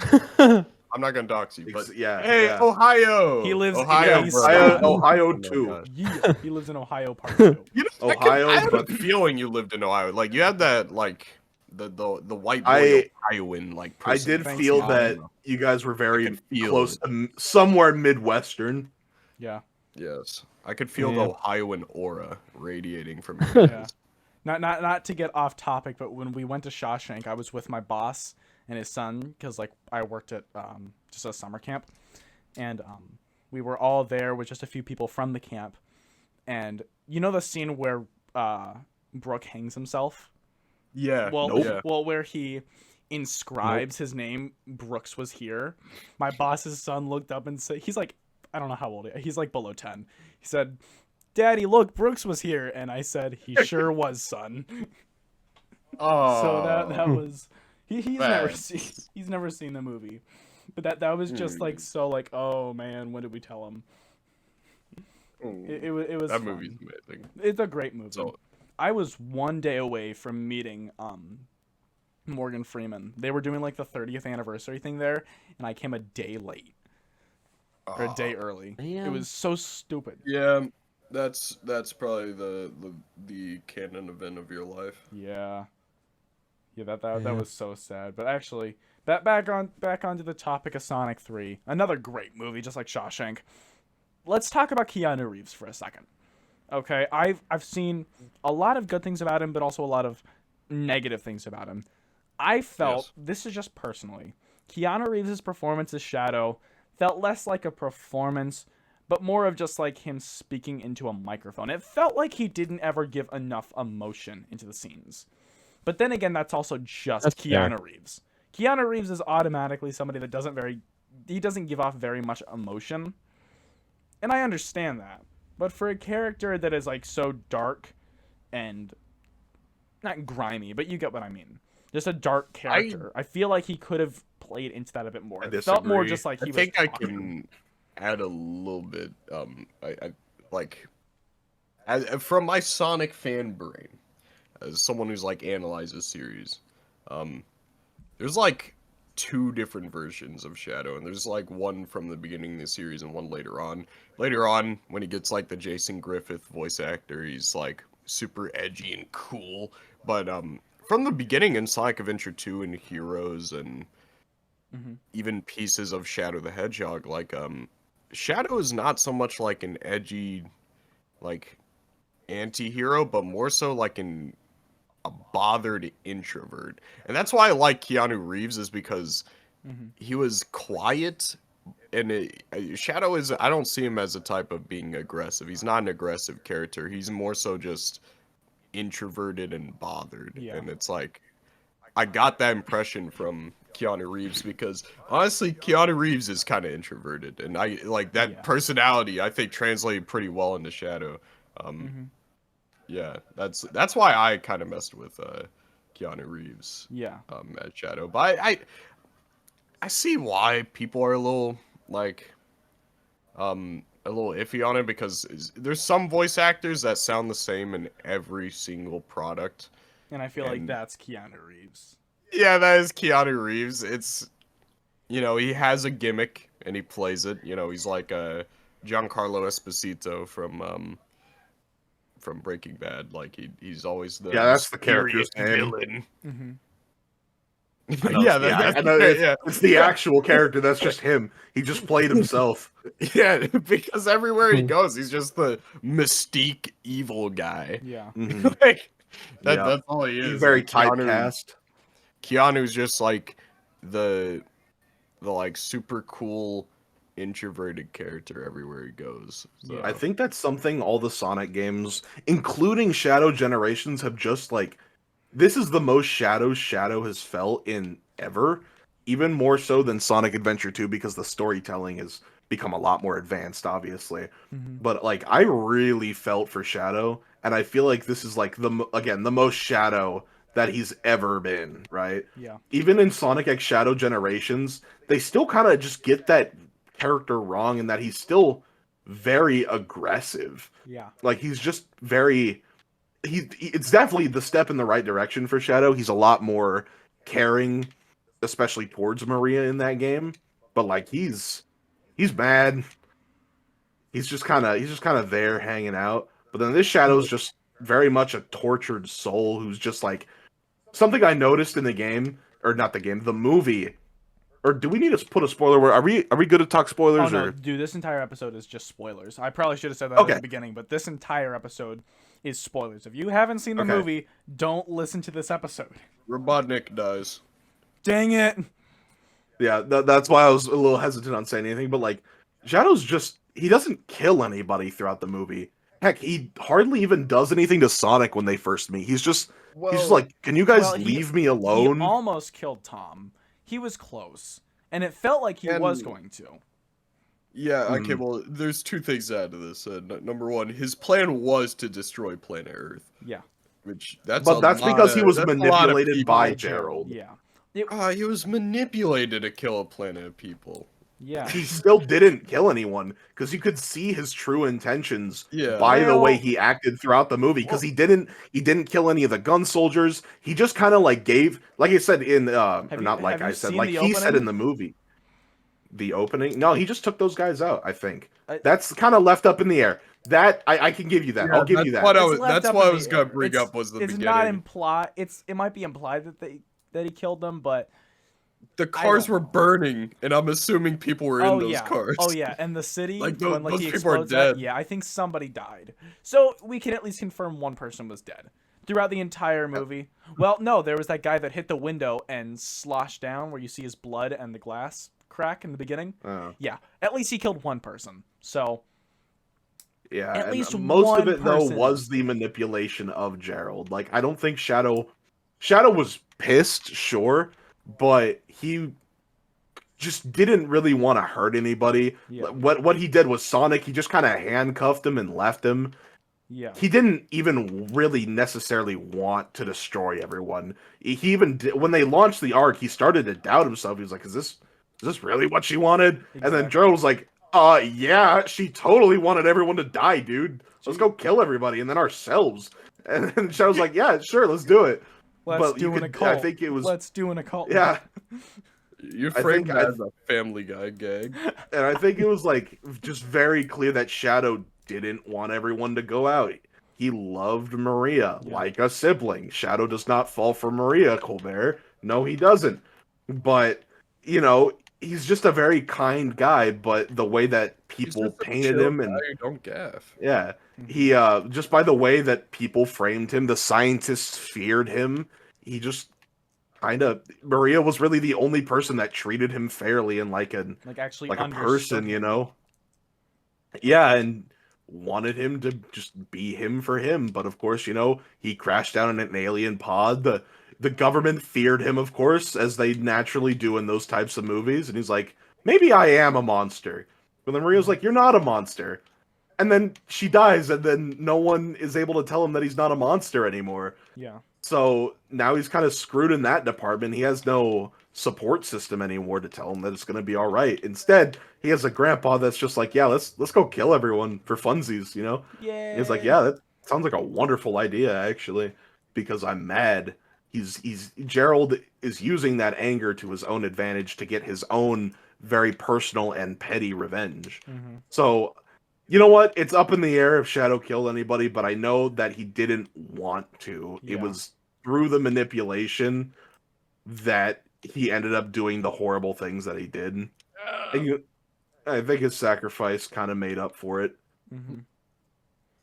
Speaker 4: I'm not gonna dox you, but
Speaker 3: Yeah,
Speaker 4: hey,
Speaker 3: yeah.
Speaker 4: Ohio.
Speaker 1: He lives in
Speaker 4: Ohio,
Speaker 1: East
Speaker 4: bro.
Speaker 1: Scott.
Speaker 3: Ohio
Speaker 4: Oh my
Speaker 3: too.
Speaker 4: gosh.
Speaker 1: Yeah, he lives in Ohio Part 2.
Speaker 4: You know,
Speaker 3: Ohio,
Speaker 4: I had
Speaker 3: but-
Speaker 4: a feeling you lived in Ohio. Like you had that, like the white boy
Speaker 3: I-
Speaker 4: Ohioan like.
Speaker 3: I did
Speaker 1: Thanks,
Speaker 3: feel
Speaker 1: Mom.
Speaker 3: that you guys were
Speaker 4: I
Speaker 3: very
Speaker 4: could feel
Speaker 3: close
Speaker 4: it.
Speaker 3: to somewhere Midwestern.
Speaker 1: Yeah.
Speaker 4: Yes, I could feel
Speaker 2: Yeah.
Speaker 4: the Ohioan aura radiating from you
Speaker 1: Yeah.
Speaker 4: guys.
Speaker 1: Not to get off topic, but when we went to Shawshank, I was with my boss and his son because like I worked at just a summer camp, and we were all there with just a few people from the camp, and you know the scene where Brooke hangs himself.
Speaker 4: Yeah.
Speaker 1: Well,
Speaker 4: yeah.
Speaker 1: well, where he inscribes his name, Brooks was here. My boss's son looked up and said, he's like, I don't know how old he is. He's like below 10. He said, "Daddy, look, Brooks was here." And I said, "He sure was, son."
Speaker 4: Oh.
Speaker 1: So that was he's never
Speaker 4: Thanks.
Speaker 1: he's never seen the movie. But that was just like so like, oh man, when did we tell him? It was
Speaker 4: that
Speaker 1: fun.
Speaker 4: movie's amazing.
Speaker 1: It's a great movie.
Speaker 4: So
Speaker 1: I was one day away from meeting Morgan Freeman. They were doing like the 30th anniversary thing there, and I came a day late. or a day early. It was so stupid.
Speaker 4: Yeah, that's probably the canon event of your life.
Speaker 1: Yeah. Yeah, that was so sad. But actually, back onto the topic of Sonic 3. Another great movie, just like Shawshank. Let's talk about Keanu Reeves for a second. Okay, I've seen a lot of good things about him, but also a lot of negative things about him. I felt, this is just personally, Keanu Reeves' performance as Shadow felt less like a performance, but more of just like him speaking into a microphone. It felt like he didn't ever give enough emotion into the scenes. But then again, that's also just Keanu Reeves. Keanu Reeves is automatically somebody that doesn't give off very much emotion. And I understand that. But for a character that is like so dark and not grimy, but you get what I mean. Just a dark character. I feel like he could have played into that a bit more. It felt more just like he was talking.
Speaker 4: I can add a little bit. I like from my Sonic fan brain, as someone who's like analyzed this series, there's like 2 different versions of Shadow, and there's like one from the beginning of the series and one later on. Later on, when he gets like the Jason Griffith voice actor, he's like super edgy and cool. But from the beginning in Sonic Adventure 2 and Heroes and even pieces of Shadow the Hedgehog, like Shadow is not so much like an edgy like anti-hero, but more so like a bothered introvert. And that's why I like Keanu Reeves, is because he was quiet, and Shadow is, I don't see him as a type of being aggressive. He's not an aggressive character. He's more so just introverted and bothered. And it's like, I got that impression from Keanu Reeves because honestly, Keanu Reeves is kind of introverted, and I like that personality. I think translated pretty well into Shadow. Yeah, that's why I kind of messed with Keanu Reeves. As Shadow, but I see why people are a little like a little iffy on it, because there's some voice actors that sound the same in every single product.
Speaker 1: And I feel like that's Keanu Reeves.
Speaker 4: Yeah, that is Keanu Reeves. It's, you know, he has a gimmick and he plays it. You know, he's like Giancarlo Esposito from Breaking Bad. Like he's always the
Speaker 3: that's the character's
Speaker 4: villain.
Speaker 3: I know it's the actual character. That's just him. He just played himself.
Speaker 4: Yeah, because everywhere he goes, he's just the mystique evil guy.
Speaker 1: Yeah.
Speaker 4: Like, that's all he is.
Speaker 3: He's very typecast.
Speaker 4: Keanu's just like the like super cool introverted character everywhere he goes. So.
Speaker 3: I think that's something all the Sonic games, including Shadow Generations, have just like, this is the most Shadow has felt in ever, even more so than Sonic Adventure 2, because the storytelling has become a lot more advanced, obviously. But like, I really felt for Shadow, and I feel like this is like the most Shadow that he's ever been, right?
Speaker 1: Yeah.
Speaker 3: Even in Sonic X Shadow Generations, they still kind of just get that character wrong, in that he's still very aggressive.
Speaker 1: Yeah.
Speaker 3: Like, he's just very... It's definitely the step in the right direction for Shadow. He's a lot more caring, especially towards Maria in that game. But like, he's mad. He's just kind of there hanging out. But then this Shadow's just very much a tortured soul who's just like, something I noticed in the game, or not the game, the movie. Or do we need to put a spoiler word? Are we good to talk spoilers?
Speaker 1: Oh no, dude, this entire episode is just spoilers. I probably should have said that at the beginning, but this entire episode is spoilers. If you haven't seen the movie, don't listen to this episode.
Speaker 4: Robotnik dies.
Speaker 1: Dang it.
Speaker 3: Yeah, that's why I was a little hesitant on saying anything, but like, Shadow's just, he doesn't kill anybody throughout the movie. Heck, he hardly even does anything to Sonic when they first meet. He's just like, can you guys leave me alone?
Speaker 1: He almost killed Tom. He was close, and it felt like he was going to.
Speaker 4: Yeah, okay, well, there's 2 things out of this. Number 1, his plan was to destroy planet Earth.
Speaker 1: Yeah.
Speaker 3: That's because he was manipulated by Gerald.
Speaker 1: Yeah.
Speaker 4: He was manipulated to kill a planet of people.
Speaker 1: Yeah.
Speaker 3: He still didn't kill anyone, because you could see his true intentions by the way he acted throughout the movie, because he didn't kill any of the gun soldiers. He just kind of like gave, like I said in he said in the movie. the opening. No, he just took those guys out. I think
Speaker 1: I-
Speaker 3: that's kind of left up in the air. That I can give you that.
Speaker 4: Yeah,
Speaker 3: I'll give
Speaker 4: that's
Speaker 3: you that.
Speaker 4: what I
Speaker 1: It's
Speaker 4: was,
Speaker 1: left
Speaker 4: that's
Speaker 1: up
Speaker 4: what
Speaker 1: in
Speaker 4: I
Speaker 1: the
Speaker 4: was gonna
Speaker 1: air.
Speaker 4: bring up was the
Speaker 1: it's
Speaker 4: beginning.
Speaker 1: not implied. It might be implied that he killed them, but
Speaker 4: The cars
Speaker 1: don't
Speaker 4: were
Speaker 1: know.
Speaker 4: burning, and I'm assuming people were in those
Speaker 1: yeah,
Speaker 4: cars.
Speaker 1: oh yeah, and the city
Speaker 4: Like,
Speaker 1: when
Speaker 4: those
Speaker 1: he
Speaker 4: people are
Speaker 1: explodes that,
Speaker 4: dead.
Speaker 1: yeah, I think somebody died. So we can at least confirm one person was dead throughout the entire movie. Well, no, there was that guy that hit the window and sloshed down, where you see his blood and the glass crack in the beginning.
Speaker 3: Oh.
Speaker 1: Yeah, at least he killed one person. So
Speaker 3: Yeah,
Speaker 1: at
Speaker 3: and
Speaker 1: least
Speaker 3: most
Speaker 1: one
Speaker 3: of it though
Speaker 1: person.
Speaker 3: was the manipulation of Gerald. Like I don't think Shadow was pissed, sure, but he just didn't really want to hurt anybody.
Speaker 1: Yeah.
Speaker 3: What he did was Sonic. He just kind of handcuffed him and left him.
Speaker 1: Yeah.
Speaker 3: He didn't even really necessarily want to destroy everyone. He even did, when they launched the arc, he started to doubt himself. He was like, "Is this really what she wanted?" And then
Speaker 1: Exactly.
Speaker 3: Gerald was like, yeah, she totally wanted everyone to die, dude. Let's go kill everybody and then ourselves." And then Shadow's like, "Yeah, sure, let's do it."
Speaker 1: Let's
Speaker 3: But
Speaker 1: do
Speaker 3: you
Speaker 1: an
Speaker 3: could-
Speaker 1: occult.
Speaker 3: I think it was,
Speaker 1: Let's do an occult.
Speaker 3: yeah,
Speaker 4: You
Speaker 3: I
Speaker 4: framed
Speaker 3: think
Speaker 4: that as a Family Guy gag.
Speaker 3: and I think it was like just very clear that Shadow didn't want everyone to go out. He loved Maria like a sibling. Shadow does not fall for Maria, Colbert. No, he doesn't. But, you know, he's just a very kind guy, but the way that
Speaker 4: He's
Speaker 3: people
Speaker 4: just a
Speaker 3: painted
Speaker 4: chill
Speaker 3: him
Speaker 4: guy
Speaker 3: and
Speaker 4: who don't gaff.
Speaker 3: yeah, he just by the way that people framed him, the scientists feared him. He just kind of Maria was really the only person that treated him fairly and like a
Speaker 1: Actually
Speaker 3: a
Speaker 1: understood
Speaker 3: person, you
Speaker 1: him.
Speaker 3: know. Yeah, and wanted him to just be him for him, but of course, you know, he crashed down in an alien pod. The government feared him, of course, as they naturally do in those types of movies, and he's like, maybe I am a monster. But then Maria's like, you're not a monster. And then she dies, and then no one is able to tell him that he's not a monster anymore.
Speaker 1: Yeah.
Speaker 3: So now he's kind of screwed in that department. He has no support system anymore to tell him that it's going to be all right. Instead, he has a grandpa that's just like, yeah, let's go kill everyone for funsies, you know?
Speaker 1: Yeah.
Speaker 3: He's like, yeah, that sounds like a wonderful idea, actually, because I'm mad. Gerald is using that anger to his own advantage to get his own very personal and petty revenge.
Speaker 1: Mm-hmm.
Speaker 3: So, you know what? It's up in the air if Shadow killed anybody, but I know that he didn't want to.
Speaker 1: Yeah.
Speaker 3: It was through the manipulation that he ended up doing the horrible things that he did. I think his sacrifice kind of made up for it.
Speaker 1: Mm-hmm.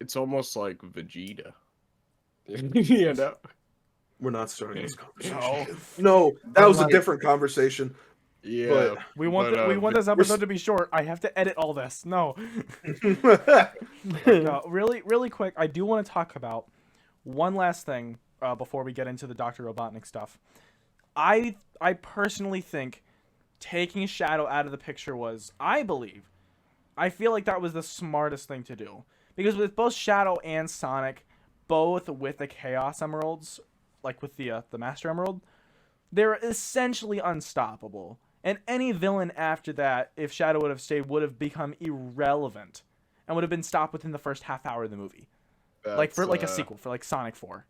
Speaker 4: It's almost like Vegeta. You know?
Speaker 3: We're not starting this conversation.
Speaker 1: No.
Speaker 3: No, that was a
Speaker 4: Like-
Speaker 3: different conversation.
Speaker 4: Yeah.
Speaker 3: But-
Speaker 1: We want we want this episode to be short. I have to edit all this. No. No, really quick, I do want to talk about one last thing before we get into the Dr. Robotnik stuff. I personally think taking Shadow out of the picture was, I feel like that was the smartest thing to do. Because with both Shadow and Sonic, both with the Chaos Emeralds, like with the Master Emerald, they're essentially unstoppable. And any villain after that, if Shadow would have stayed, would have become irrelevant. And would have been stopped within the first half hour of the movie. Like for like a sequel, for like Sonic 4.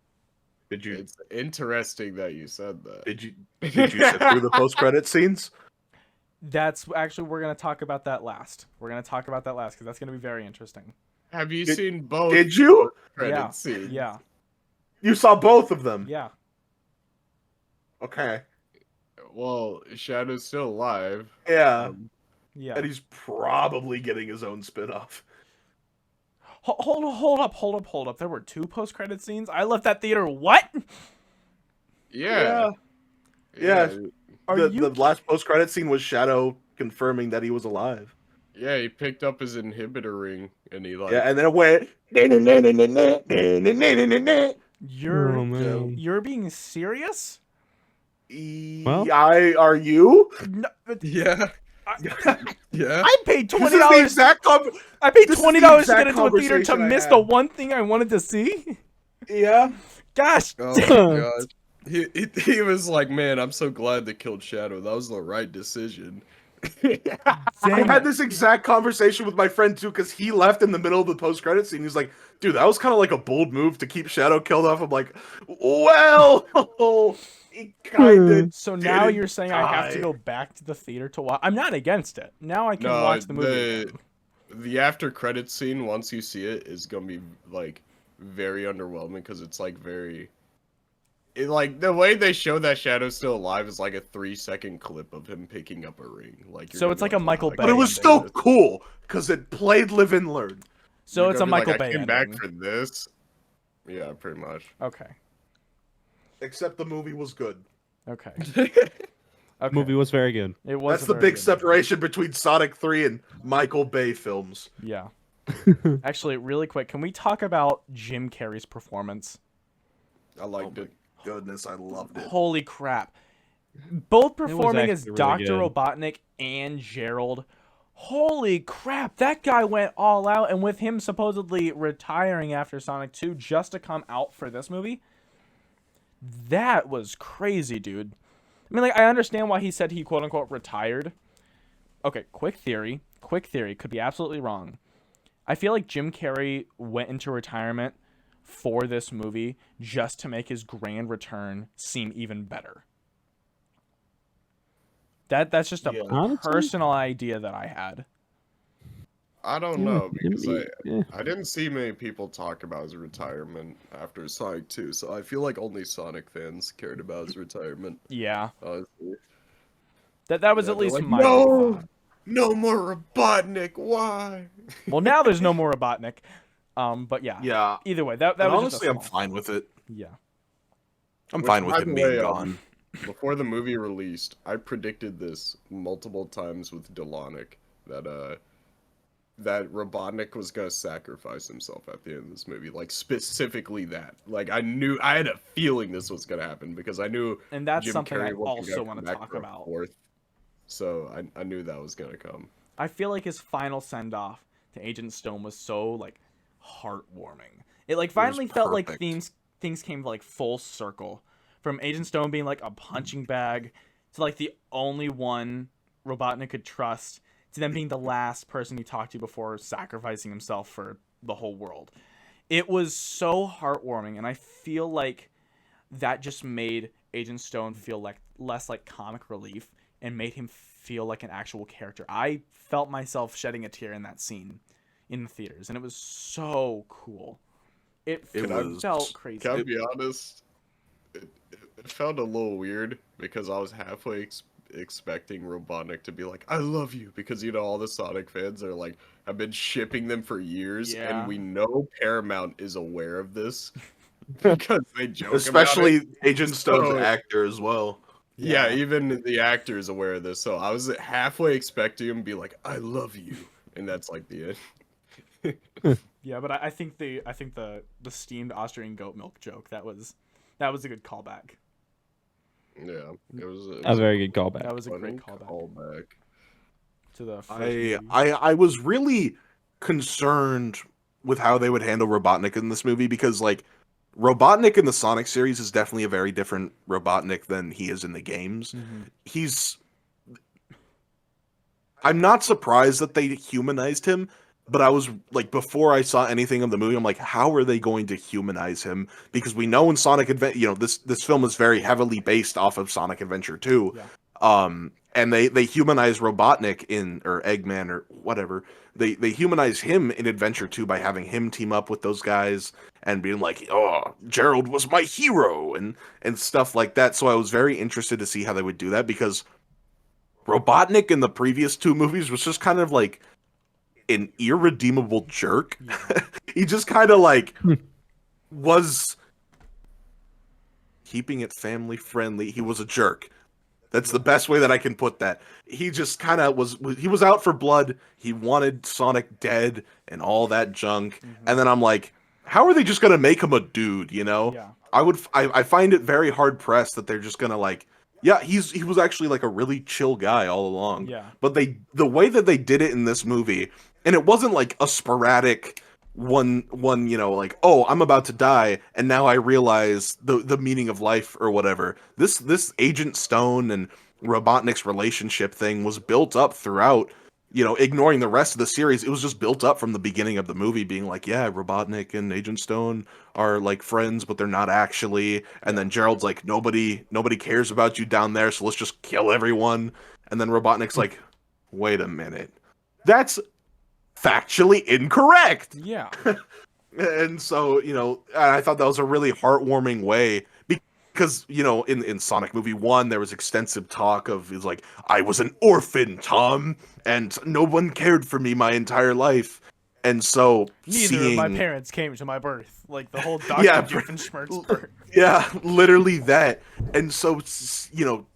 Speaker 3: Did you
Speaker 4: It's interesting that you said that.
Speaker 3: did you sit through the post-credit scenes?
Speaker 1: That's actually, we're going to talk about that last. We're going to talk about that last because that's going to be very interesting.
Speaker 4: Have you seen both?
Speaker 3: Did you?
Speaker 4: Credit scenes?
Speaker 1: Yeah.
Speaker 3: You saw both of them.
Speaker 1: Yeah.
Speaker 3: Okay.
Speaker 4: Well, Shadow's still alive.
Speaker 3: Yeah.
Speaker 1: Yeah.
Speaker 3: And he's probably getting his own spin-off.
Speaker 1: Hold up. There were 2 post-credit scenes? I left that theater, what?
Speaker 4: Yeah.
Speaker 3: Yeah.
Speaker 1: Are
Speaker 3: The last post-credit scene was Shadow confirming that he was alive.
Speaker 4: Yeah, he picked up his inhibitor ring and he like.
Speaker 3: Yeah, and then it went.
Speaker 2: Oh, man.
Speaker 1: You're being serious?
Speaker 2: Well?
Speaker 3: Are you?
Speaker 1: No,
Speaker 4: Yeah. Yeah.
Speaker 1: I paid
Speaker 3: This is the
Speaker 1: $20.
Speaker 3: exact
Speaker 1: I paid
Speaker 3: this is the
Speaker 1: $20 to
Speaker 3: exact
Speaker 1: get into a theater to
Speaker 3: conversation I
Speaker 1: miss
Speaker 3: had.
Speaker 1: the one thing I wanted to see.
Speaker 3: Yeah.
Speaker 1: Gosh.
Speaker 4: Oh my god. He was like, man, I'm so glad they killed Shadow. That was the right decision.
Speaker 3: I had this exact conversation with my friend too, because he left in the middle of the post-credit scene. He's like, "Dude, that was kind of like a bold move to keep Shadow killed off." I'm like, "Well, he kind of."
Speaker 1: So now you're saying I have to go back to the theater to watch? I'm not against it. Now I can watch the movie again.
Speaker 4: The after credit scene, once you see it, is gonna be like very underwhelming because it's like like the way they show that Shadow's still alive is like a 3-second clip of him picking up a ring. Like
Speaker 1: So it's like a Michael Bay.
Speaker 3: But it was still cool because it played Live and Learn.
Speaker 1: So it's a Michael Bay.
Speaker 4: I came back for this. Yeah, pretty much.
Speaker 1: Okay.
Speaker 3: Except the movie was good.
Speaker 1: Okay.
Speaker 2: Okay. Movie was very good.
Speaker 1: It was.
Speaker 3: That's the big separation between Sonic 3 and Michael Bay films.
Speaker 1: Yeah. Actually, really quick, can we talk about Jim Carrey's performance?
Speaker 4: I liked it.
Speaker 3: Goodness, I loved it.
Speaker 1: Holy crap. Both performing as
Speaker 2: really
Speaker 1: Dr.
Speaker 2: good.
Speaker 1: Robotnik and Gerald. Holy crap, that guy went all out, and with him supposedly retiring after Sonic 2 just to come out for this movie, that was crazy, dude. I mean, like, I understand why he said he quote-unquote retired. Okay, quick theory, could be absolutely wrong. I feel like Jim Carrey went into retirement for this movie just to make his grand return seem even better. That's just a personal idea that I had.
Speaker 4: I don't know because I didn't see many people talk about his retirement after Sonic 2, so I feel like only Sonic fans cared about his retirement.
Speaker 1: Yeah.
Speaker 4: Honestly.
Speaker 1: That was at least
Speaker 4: like,
Speaker 1: my thought.
Speaker 4: No more Robotnik. Why?
Speaker 1: Well, now there's no more Robotnik. But yeah.
Speaker 3: Yeah.
Speaker 1: Either way, that
Speaker 3: And
Speaker 1: was
Speaker 3: honestly,
Speaker 1: just
Speaker 3: I'm fine with it.
Speaker 1: Yeah.
Speaker 3: I'm fine with him being gone.
Speaker 4: Before the movie released, I predicted this multiple times with Dylonic that Robotnik was gonna sacrifice himself at the end of this movie. Like specifically that. Like I had a feeling this was gonna happen because I knew.
Speaker 1: And that's
Speaker 4: Jim
Speaker 1: something
Speaker 4: Carrey
Speaker 1: I
Speaker 4: wasn't
Speaker 1: also
Speaker 4: gonna
Speaker 1: want to
Speaker 4: come back
Speaker 1: talk
Speaker 4: for a
Speaker 1: about.
Speaker 4: fourth. So I knew that was gonna come.
Speaker 1: I feel like his final send off to Agent Stone was so like heartwarming. It like finally felt like things came like full circle. From Agent Stone being like a punching bag to like the only one Robotnik could trust to them being the last person he talked to before sacrificing himself for the whole world. It was so heartwarming, and I feel like that just made Agent Stone feel like less like comic relief and made him feel like an actual character. I felt myself shedding a tear in that scene in the theaters, and it was so cool. It felt crazy.
Speaker 4: Can I be honest? It felt a little weird because I was halfway expecting Robotnik to be like, "I love you," because you know all the Sonic fans are like have been shipping them for years,
Speaker 1: Yeah.
Speaker 4: and we know Paramount is aware of this because they joke
Speaker 3: Especially
Speaker 4: about it.
Speaker 3: Agent Stone's
Speaker 4: So-
Speaker 3: actor as well.
Speaker 4: Yeah, even the actor is aware of this. So I was halfway expecting him to be like, "I love you," and that's like the end.
Speaker 1: Yeah, but I think the steamed Austrian goat milk joke that was a good callback.
Speaker 4: Yeah, it was
Speaker 2: A very good callback.
Speaker 1: That was a
Speaker 4: funny
Speaker 1: great callback to the first movie.
Speaker 3: I was really concerned with how they would handle Robotnik in this movie because like Robotnik in the Sonic series is definitely a very different Robotnik than he is in the games.
Speaker 1: Mm-hmm.
Speaker 3: I'm not surprised that they humanized him, but I was like, before I saw anything of the movie, I'm like, how are they going to humanize him? Because we know in Sonic Adventure, this film is very heavily based off of Sonic Adventure 2.
Speaker 1: Yeah.
Speaker 3: And they humanize Robotnik or Eggman or whatever. They humanize him in Adventure 2 by having him team up with those guys and being like, "Oh, Gerald was my hero," and stuff like that. So I was very interested to see how they would do that because Robotnik in the previous 2 movies was just kind of like an irredeemable jerk.
Speaker 1: Yeah.
Speaker 3: He just kind of like was keeping it family friendly. He was a jerk. That's the best way that I can put that. He just kind of was out for blood. He wanted Sonic dead and all that junk.
Speaker 1: Mm-hmm.
Speaker 3: And then I'm like, how are they just going to make him a dude, you know?
Speaker 1: Yeah.
Speaker 3: I find it very hard pressed that they're just going to like, yeah, he was actually like a really chill guy all along.
Speaker 1: Yeah.
Speaker 3: But the way that they did it in this movie, and it wasn't like a sporadic one, like, oh, I'm about to die, and now I realize the meaning of life or whatever. This Agent Stone and Robotnik's relationship thing was built up throughout, ignoring the rest of the series. It was just built up from the beginning of the movie, being like, yeah, Robotnik and Agent Stone are like friends, but they're not actually. And then Gerald's like, nobody cares about you down there, so let's just kill everyone. And then Robotnik's like, wait a minute, that's factually incorrect.
Speaker 1: Yeah.
Speaker 3: And so, I thought that was a really heartwarming way, because, in Sonic movie 1, there was extensive talk of, it's like, I was an orphan, Tom, and no one cared for me my entire life. And so
Speaker 1: Neither of my parents came to my birth. Like the whole Dr.
Speaker 3: Yeah,
Speaker 1: Doofenshmirtz part.
Speaker 3: Yeah, literally that. And so,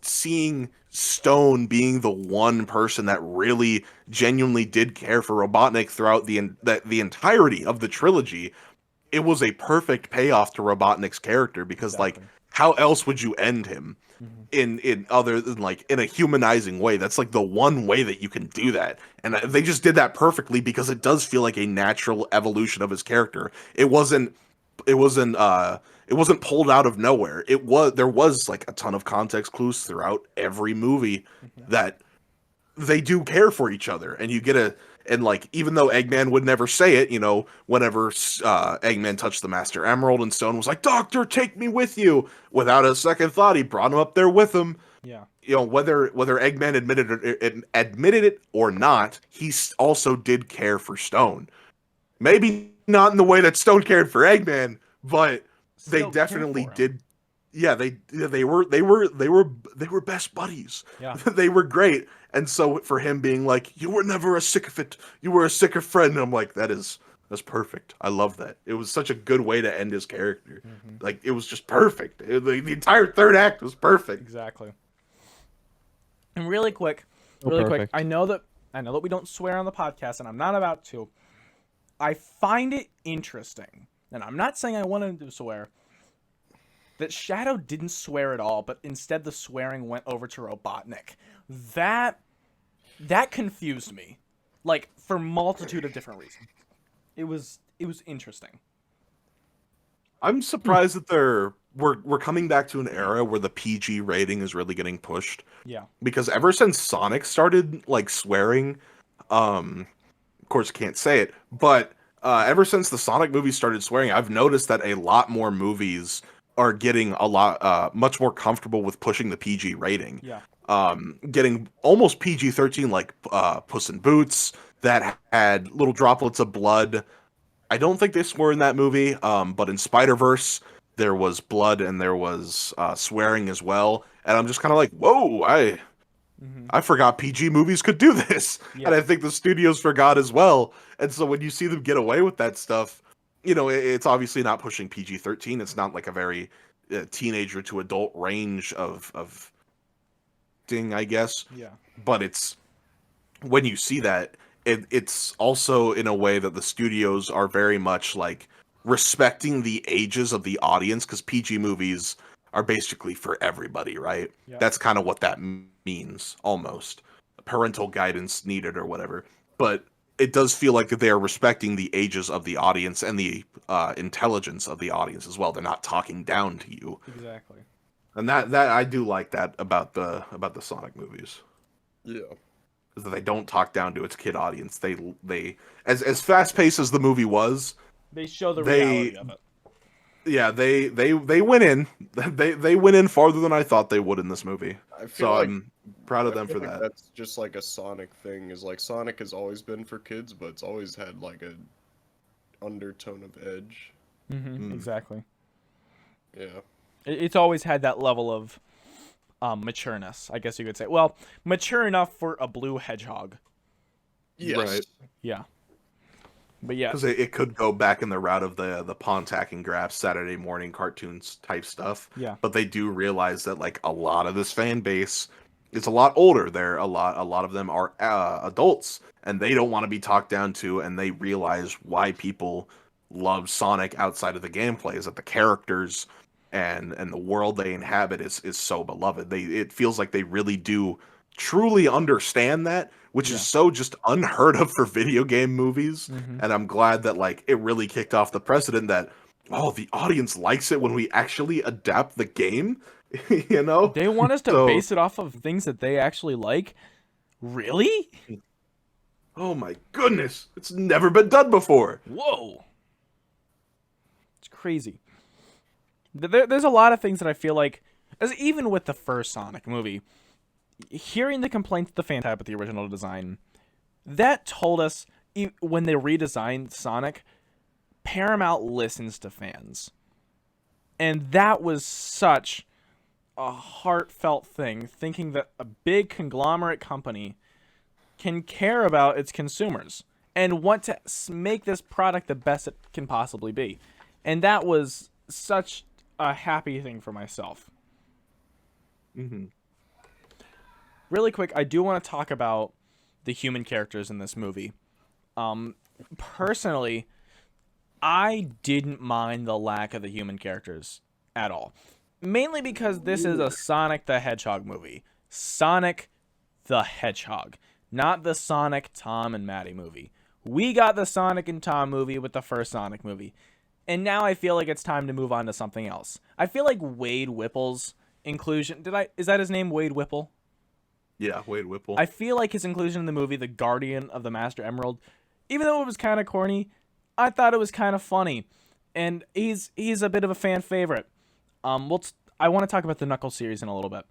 Speaker 3: seeing Stone being the one person that really genuinely did care for Robotnik throughout the entirety of the trilogy, it was a perfect payoff to Robotnik's character, because
Speaker 1: Exactly.
Speaker 3: like, how else would you end him in other than like in a humanizing way? That's like the one way that you can do that. And they just did that perfectly, because it does feel like a natural evolution of his character. It wasn't pulled out of nowhere. There was like a ton of context clues throughout every movie that they do care for each other, and you get and like, even though Eggman would never say it, whenever Eggman touched the Master Emerald, and Stone was like, "Doctor, take me with you," without a second thought, he brought him up there with him.
Speaker 1: Yeah.
Speaker 3: Whether Eggman admitted it or not, he also did care for Stone. Maybe not in the way that Stone cared for Eggman, but they
Speaker 1: Still
Speaker 3: definitely
Speaker 1: cared for him.
Speaker 3: did. Yeah, they were best buddies.
Speaker 1: Yeah.
Speaker 3: They were great. And so for him being like, "You were never a sycophant, you were a sicker friend," I'm like, that's perfect. I love that. It was such a good way to end his character. Like, it was just perfect. The entire third act was perfect.
Speaker 1: Exactly. And really quick,
Speaker 2: perfect.
Speaker 1: I know that we don't swear on the podcast, and I'm not about to. I find it interesting, and I'm not saying I wanted to swear, that Shadow didn't swear at all, but instead the swearing went over to Robotnik. That confused me, like, for multitude of different reasons. It was interesting.
Speaker 3: I'm surprised that we're coming back to an era where the PG rating is really getting pushed.
Speaker 1: Yeah.
Speaker 3: Because ever since Sonic started like swearing, of course you can't say it, but ever since the Sonic movies started swearing, I've noticed that a lot more movies are getting much more comfortable with pushing the PG rating.
Speaker 1: Yeah.
Speaker 3: Getting almost PG-13, like Puss in Boots, that had little droplets of blood. I don't think they swore in that movie, but in Spider-Verse, there was blood and there was swearing as well. And I'm just kind of like, whoa, I forgot PG movies could do this.
Speaker 1: Yeah.
Speaker 3: And I think the studios forgot as well. And so when you see them get away with that stuff, it's obviously not pushing PG-13. It's not like a very teenager to adult range of thing, I guess.
Speaker 1: Yeah.
Speaker 3: But it's, when you see that, it's also in a way that the studios are very much like respecting the ages of the audience, because PG movies are basically for everybody, right?
Speaker 1: Yeah.
Speaker 3: That's kind of what that means, almost. Parental guidance needed or whatever. But it does feel like that they are respecting the ages of the audience and the intelligence of the audience as well. They're not talking down to you.
Speaker 1: Exactly.
Speaker 3: And that I do like that about the Sonic movies.
Speaker 4: Yeah.
Speaker 3: Is that they don't talk down to its kid audience. They as fast paced as the movie was,
Speaker 1: They show the reality of it.
Speaker 3: yeah, they went in. They went in farther than I thought they would in this movie.
Speaker 4: I feel
Speaker 3: So
Speaker 4: like
Speaker 3: I'm proud of them for
Speaker 4: like
Speaker 3: that.
Speaker 4: that's just like a Sonic thing. Is like Sonic has always been for kids, but it's always had like a undertone of edge.
Speaker 1: Exactly.
Speaker 4: Yeah.
Speaker 1: It's always had that level of matureness, I guess you could say. Well, mature enough for a blue hedgehog.
Speaker 4: Yes.
Speaker 3: Right.
Speaker 1: Yeah. But yeah.
Speaker 3: Because it could go back in the route of the Pontac and Graff Saturday morning cartoons type stuff.
Speaker 1: Yeah.
Speaker 3: But they do realize that like a lot of this fan base is a lot older. They're a lot of them are adults, and they don't want to be talked down to, and they realize why people love Sonic outside of the gameplay is that the characters and the world they inhabit is so beloved. It feels like they really do truly understand that, which is so just unheard of for video game movies. And I'm glad that like it really kicked off the precedent that, oh, the audience likes it when we actually adapt the game You know?
Speaker 1: They want us to
Speaker 3: So-
Speaker 1: base it off of things that they actually like? Really?
Speaker 3: Oh my goodness, it's never been done before.
Speaker 1: Whoa. It's crazy. There's a lot of things that I feel like, as even with the first Sonic movie, hearing the complaints the fans had with the original design, that told us when they redesigned Sonic, Paramount listens to fans. And that was such a heartfelt thing, thinking that a big conglomerate company can care about its consumers and want to make this product the best it can possibly be. And that was such a happy thing for myself.
Speaker 3: Mm-hmm.
Speaker 1: Really quick, I do want to talk about the human characters in this movie. Personally, I didn't mind the lack of the human characters at all. Mainly because this is a Sonic the Hedgehog movie. Sonic the Hedgehog. Not the Sonic, Tom, and Maddie movie. We got the Sonic and Tom movie with the first Sonic movie. And now I feel like it's time to move on to something else. I feel like Wade Whipple's inclusion... Is that his name, Wade Whipple?
Speaker 3: Yeah, Wade Whipple.
Speaker 1: I feel like his inclusion in the movie, The Guardian of the Master Emerald, even though it was kind of corny, I thought it was kind of funny. And he's a bit of a fan favorite. I want to talk about the Knuckles series in a little bit.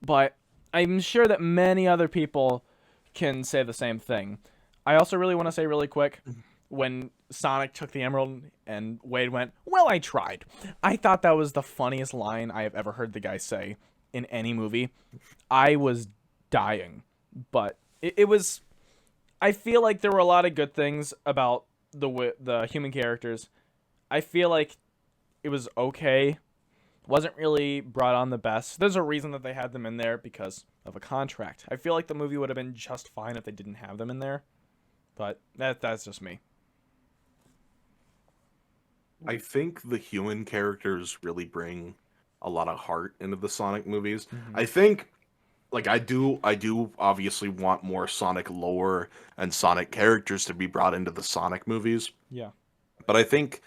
Speaker 1: But I'm sure that many other people can say the same thing. I also really want to say really quick, when Sonic took the emerald and Wade went, "Well, I tried." I thought that was the funniest line I have ever heard the guy say in any movie. I was dying. But it was... I feel like there were a lot of good things about the human characters. I feel like it was okay. Wasn't really brought on the best. There's a reason that they had them in there, because of a contract. I feel like the movie would have been just fine if they didn't have them in there. But that's just me.
Speaker 3: I think the human characters really bring a lot of heart into the Sonic movies.
Speaker 1: Mm-hmm.
Speaker 3: I think, like, I do obviously want more Sonic lore and Sonic characters to be brought into the Sonic movies.
Speaker 1: Yeah.
Speaker 3: But I think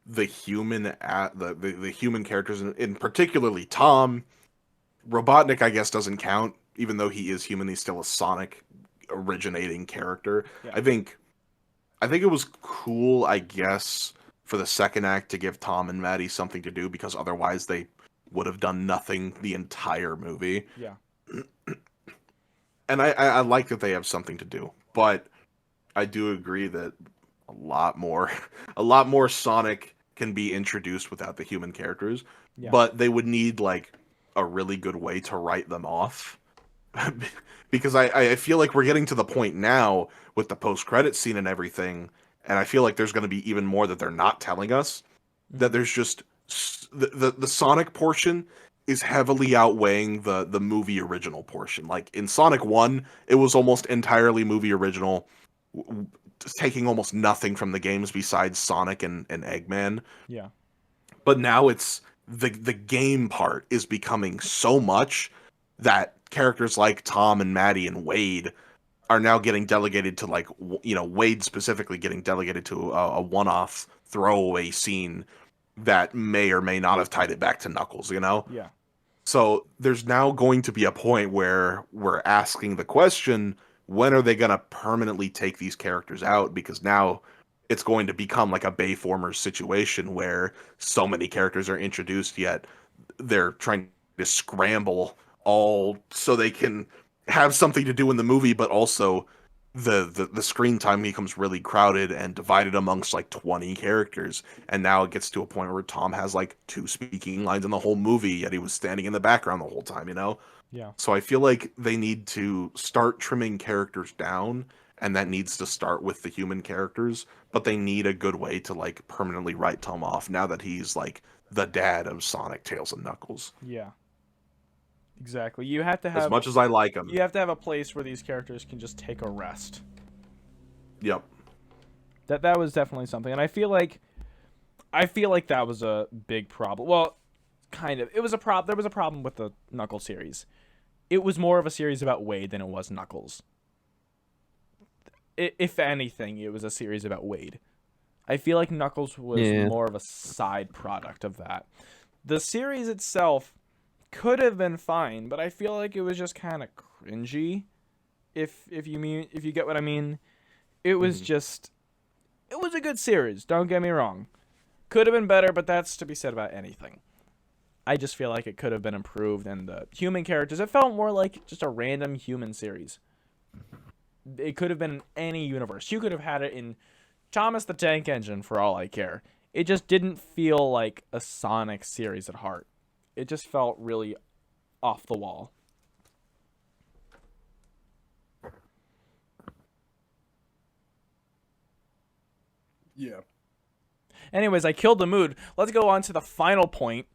Speaker 3: the human the human characters, in particularly Tom, Robotnik, I guess, doesn't count, even though he is human. He's still a Sonic originating character.
Speaker 1: Yeah.
Speaker 3: I think it was cool, I guess, for the second act to give Tom and Maddie something to do, because otherwise they would have done nothing the entire movie.
Speaker 1: Yeah.
Speaker 3: And I like that they have something to do, but I do agree that a lot more Sonic can be introduced without the human characters.
Speaker 1: Yeah.
Speaker 3: But they would need, like, a really good way to write them off. Because I feel like we're getting to the point now with the post-credit scene and everything, and I feel like there's going to be even more that they're not telling us, that there's just the Sonic portion is heavily outweighing the movie original portion. Like, in Sonic 1, it was almost entirely movie original, taking almost nothing from the games besides Sonic and Eggman.
Speaker 1: Yeah.
Speaker 3: But now it's the game part is becoming so much that characters like Tom and Maddie and Wade are now getting delegated to, like, Wade specifically getting delegated to a one-off throwaway scene that may or may not have tied it back to Knuckles,
Speaker 1: Yeah.
Speaker 3: So there's now going to be a point where we're asking the question, when are they going to permanently take these characters out? Because now it's going to become like a Bayformers situation where so many characters are introduced, yet they're trying to scramble all so they can have something to do in the movie, but also the screen time becomes really crowded and divided amongst like 20 characters. And now it gets to a point where Tom has like 2 speaking lines in the whole movie, yet he was standing in the background the whole time,
Speaker 1: Yeah.
Speaker 3: So I feel like they need to start trimming characters down, and that needs to start with the human characters, but they need a good way to, like, permanently write Tom off now that he's like the dad of Sonic, Tails, and Knuckles.
Speaker 1: Yeah. Exactly. You have to have,
Speaker 3: As much as I like him.
Speaker 1: you have to have a place where these characters can just take a rest.
Speaker 3: Yep.
Speaker 1: That was definitely something, and I feel like that was a big problem. Well, kind of. It was a problem. There was a problem with the Knuckles series. It was more of a series about Wade than it was Knuckles. If anything, it was a series about Wade. I feel like Knuckles was more of a side product of that. The series itself could have been fine, but I feel like it was just kind of cringy. If you get what I mean, it was just it was a good series. Don't get me wrong. Could have been better, but that's to be said about anything. I just feel like it could have been improved, and the human characters, it felt more like just a random human series. It could have been in any universe. You could have had it in Thomas the Tank Engine for all I care. It just didn't feel like a Sonic series at heart. It just felt really off the wall.
Speaker 4: Yeah.
Speaker 1: Anyways, I killed the mood. Let's go on to the final point.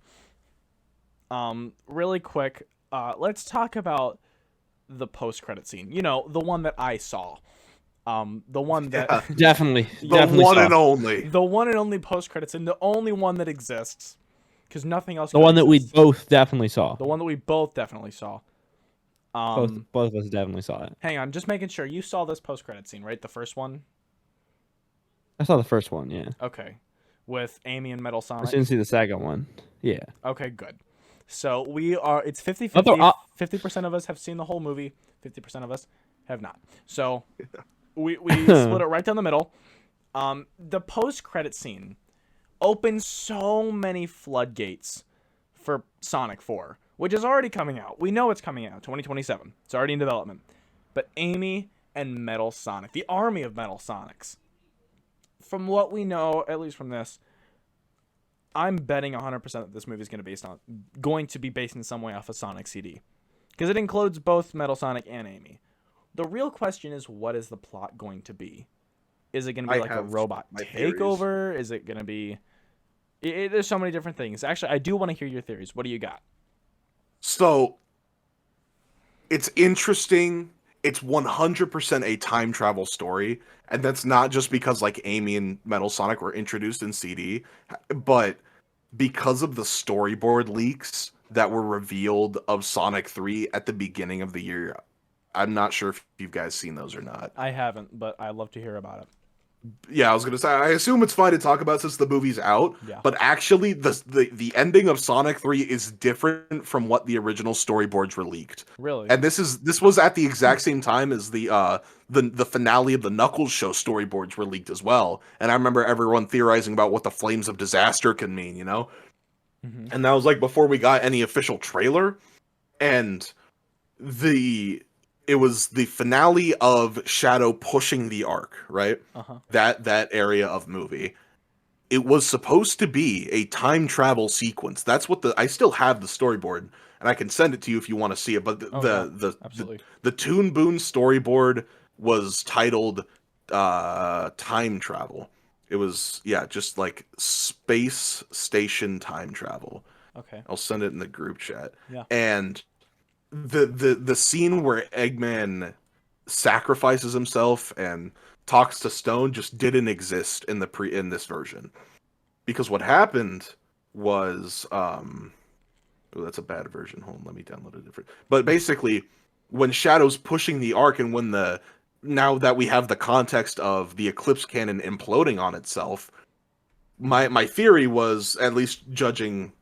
Speaker 1: Really quick. Let's talk about the post-credit scene. You know, the one that I saw. The one that
Speaker 2: Definitely
Speaker 3: one
Speaker 2: saw.
Speaker 3: and only.
Speaker 1: the one and only post-credit scene, the only one that exists, because nothing else.
Speaker 2: The one that we both definitely saw.
Speaker 1: The one that we both definitely saw.
Speaker 2: Both of us definitely saw it.
Speaker 1: Hang on, just making sure you saw this post-credit scene, right? The first one.
Speaker 2: I saw the first one, yeah.
Speaker 1: Okay, with Amy and Metal
Speaker 2: I
Speaker 1: Sonic.
Speaker 2: didn't see the second one. Yeah.
Speaker 1: Okay, good. So it's 50-50.
Speaker 2: Although,
Speaker 1: 50% of us have seen the whole movie. 50% of us have not. So we split it right down the middle. The post-credit scene opens so many floodgates for Sonic 4, which is already coming out. We know it's coming out, 2027. It's already in development. But Amy and Metal Sonic, the army of Metal Sonics. From what we know, at least from this, I'm betting 100% that this movie is going to be based in some way off a Sonic CD, because it includes both Metal Sonic and Amy. The real question is, what is the plot going to be? Is it going to be like a robot takeover? Is it going to be? There's so many different things. Actually, I do want to hear your theories. What do you got?
Speaker 3: So, it's interesting. It's 100% a time travel story, and that's not just because like Amy and Metal Sonic were introduced in CD, but because of the storyboard leaks that were revealed of Sonic 3 at the beginning of the year. I'm not sure if you've guys seen those or not.
Speaker 1: I haven't, but I'd love to hear about it.
Speaker 3: Yeah, I was gonna say, I assume it's fine to talk about since the movie's out,
Speaker 1: Yeah.
Speaker 3: but actually the ending of Sonic 3 is different from what the original storyboards were leaked.
Speaker 1: Really?
Speaker 3: And this was at the exact same time as the finale of the Knuckles show storyboards were leaked as well. And I remember everyone theorizing about what the Flames of Disaster can mean, you know?
Speaker 1: Mm-hmm.
Speaker 3: And that was like before we got any official trailer. And it was the finale of Shadow pushing the Ark, right?
Speaker 1: Uh-huh.
Speaker 3: That area of movie. It was supposed to be a time travel sequence. That's what I still have the storyboard, and I can send it to you if you want to see it. But the Toon Boon storyboard was titled Time Travel. It was just like space station time travel.
Speaker 1: Okay.
Speaker 3: I'll send it in the group chat.
Speaker 1: Yeah.
Speaker 3: And the scene where Eggman sacrifices himself and talks to Stone just didn't exist in this version, because what happened was that's a bad version. Hold on, let me download a different. But basically, when Shadow's pushing the Ark, and now that we have the context of the Eclipse Cannon imploding on itself, my theory was, at least judging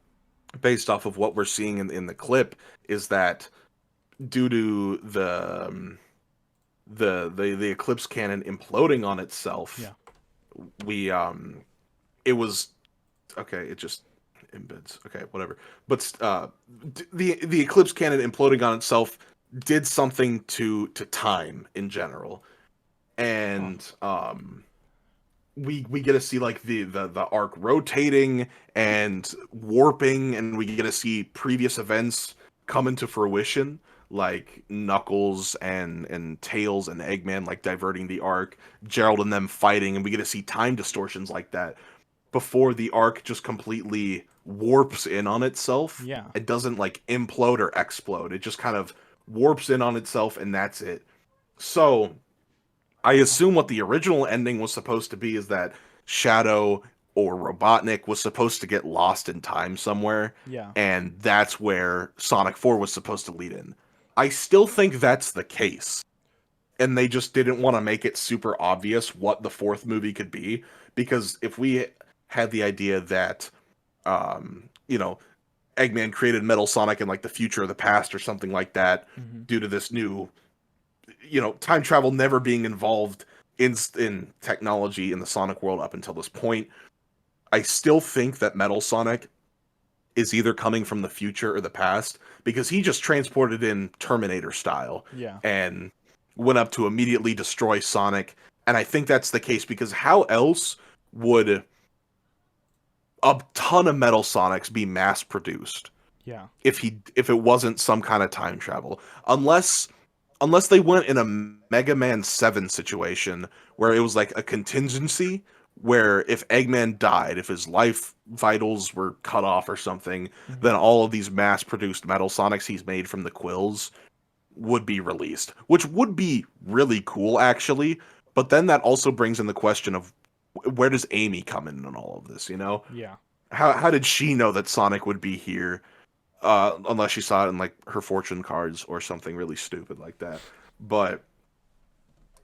Speaker 3: based off of what we're seeing in the clip, is that due to the Eclipse Cannon imploding on itself, it was okay. It just embeds. Okay, whatever. But the Eclipse Cannon imploding on itself did something to time in general, and we get to see like the arc rotating and warping, and we get to see previous events come into fruition, like Knuckles and Tails and Eggman like diverting the arc, Gerald and them fighting, and we get to see time distortions like that before the arc just completely warps in on itself.
Speaker 1: Yeah.
Speaker 3: It doesn't like implode or explode. It just kind of warps in on itself, and that's it. So I assume what the original ending was supposed to be is that Shadow or Robotnik was supposed to get lost in time somewhere.
Speaker 1: Yeah.
Speaker 3: And that's where Sonic 4 was supposed to lead in. I still think that's the case. And they just didn't want to make it super obvious what the fourth movie could be. Because if we had the idea that, Eggman created Metal Sonic in like the future or the past or something like that,
Speaker 1: Mm-hmm.
Speaker 3: due to this new, time travel never being involved in technology in the Sonic world up until this point. I still think that Metal Sonic is either coming from the future or the past, because he just transported in Terminator style
Speaker 1: Yeah.
Speaker 3: and went up to immediately destroy Sonic. And I think that's the case, because how else would a ton of Metal Sonics be mass produced
Speaker 1: Yeah.
Speaker 3: if it wasn't some kind of time travel? Unless they went in a Mega Man 7 situation where it was like a contingency, where if Eggman died, if his life vitals were cut off or something,
Speaker 1: Mm-hmm.
Speaker 3: then all of these mass-produced Metal Sonics he's made from the quills would be released, which would be really cool, actually. But then that also brings in the question of, where does Amy come in all of this,
Speaker 1: Yeah.
Speaker 3: How did she know that Sonic would be here? Unless she saw it in like her fortune cards or something really stupid like that. But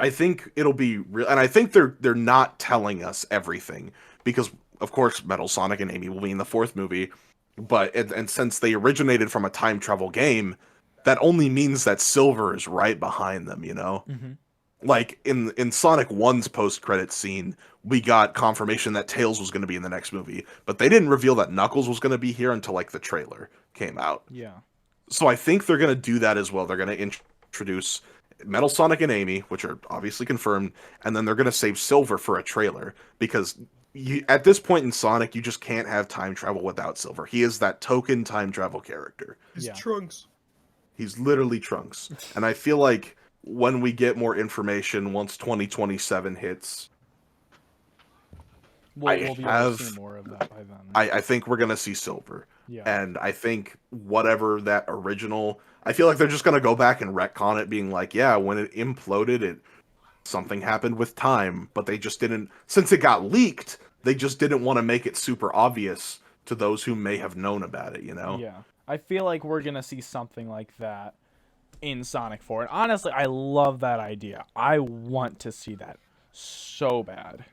Speaker 3: I think it'll be real, and I think they're not telling us everything, because of course Metal Sonic and Amy will be in the fourth movie, but and since they originated from a time travel game, that only means that Silver is right behind them.
Speaker 1: Mm-hmm.
Speaker 3: Like in Sonic 1's post-credit scene, we got confirmation that Tails was going to be in the next movie, but they didn't reveal that Knuckles was going to be here until like the trailer came out.
Speaker 1: Yeah.
Speaker 3: So I think they're going to do that as well. They're going to introduce Metal Sonic and Amy, which are obviously confirmed, and then they're going to save Silver for a trailer, because at this point in Sonic, you just can't have time travel without Silver. He is that token time travel character.
Speaker 4: He's
Speaker 1: Yeah.
Speaker 4: Trunks.
Speaker 3: He's literally Trunks. And I feel like when we get more information, once 2027 hits,
Speaker 1: We'll be able to see more of that by then.
Speaker 3: I think we're going to see Silver.
Speaker 1: Yeah.
Speaker 3: And I think whatever that original, I feel like they're just going to go back and retcon it, being like, yeah, when it imploded, something happened with time, but they just didn't, since it got leaked, they just didn't want to make it super obvious to those who may have known about it,
Speaker 1: Yeah. I feel like we're going to see something like that in Sonic 4. And honestly, I love that idea. I want to see that so bad.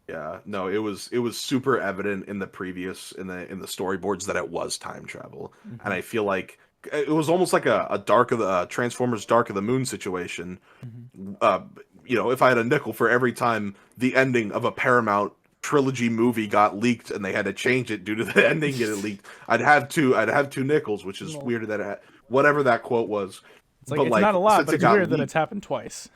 Speaker 3: Yeah, no, it was super evident in the previous in the storyboards that it was time travel,
Speaker 1: Mm-hmm.
Speaker 3: and I feel like it was almost like a Dark of the Transformers Dark of the Moon situation.
Speaker 1: Mm-hmm.
Speaker 3: If I had a nickel for every time the ending of a Paramount trilogy movie got leaked and they had to change it due to the ending getting leaked, I'd have two nickels, which is weird that whatever that quote was.
Speaker 1: It's like, it's not a lot, but it's weird that it's happened twice.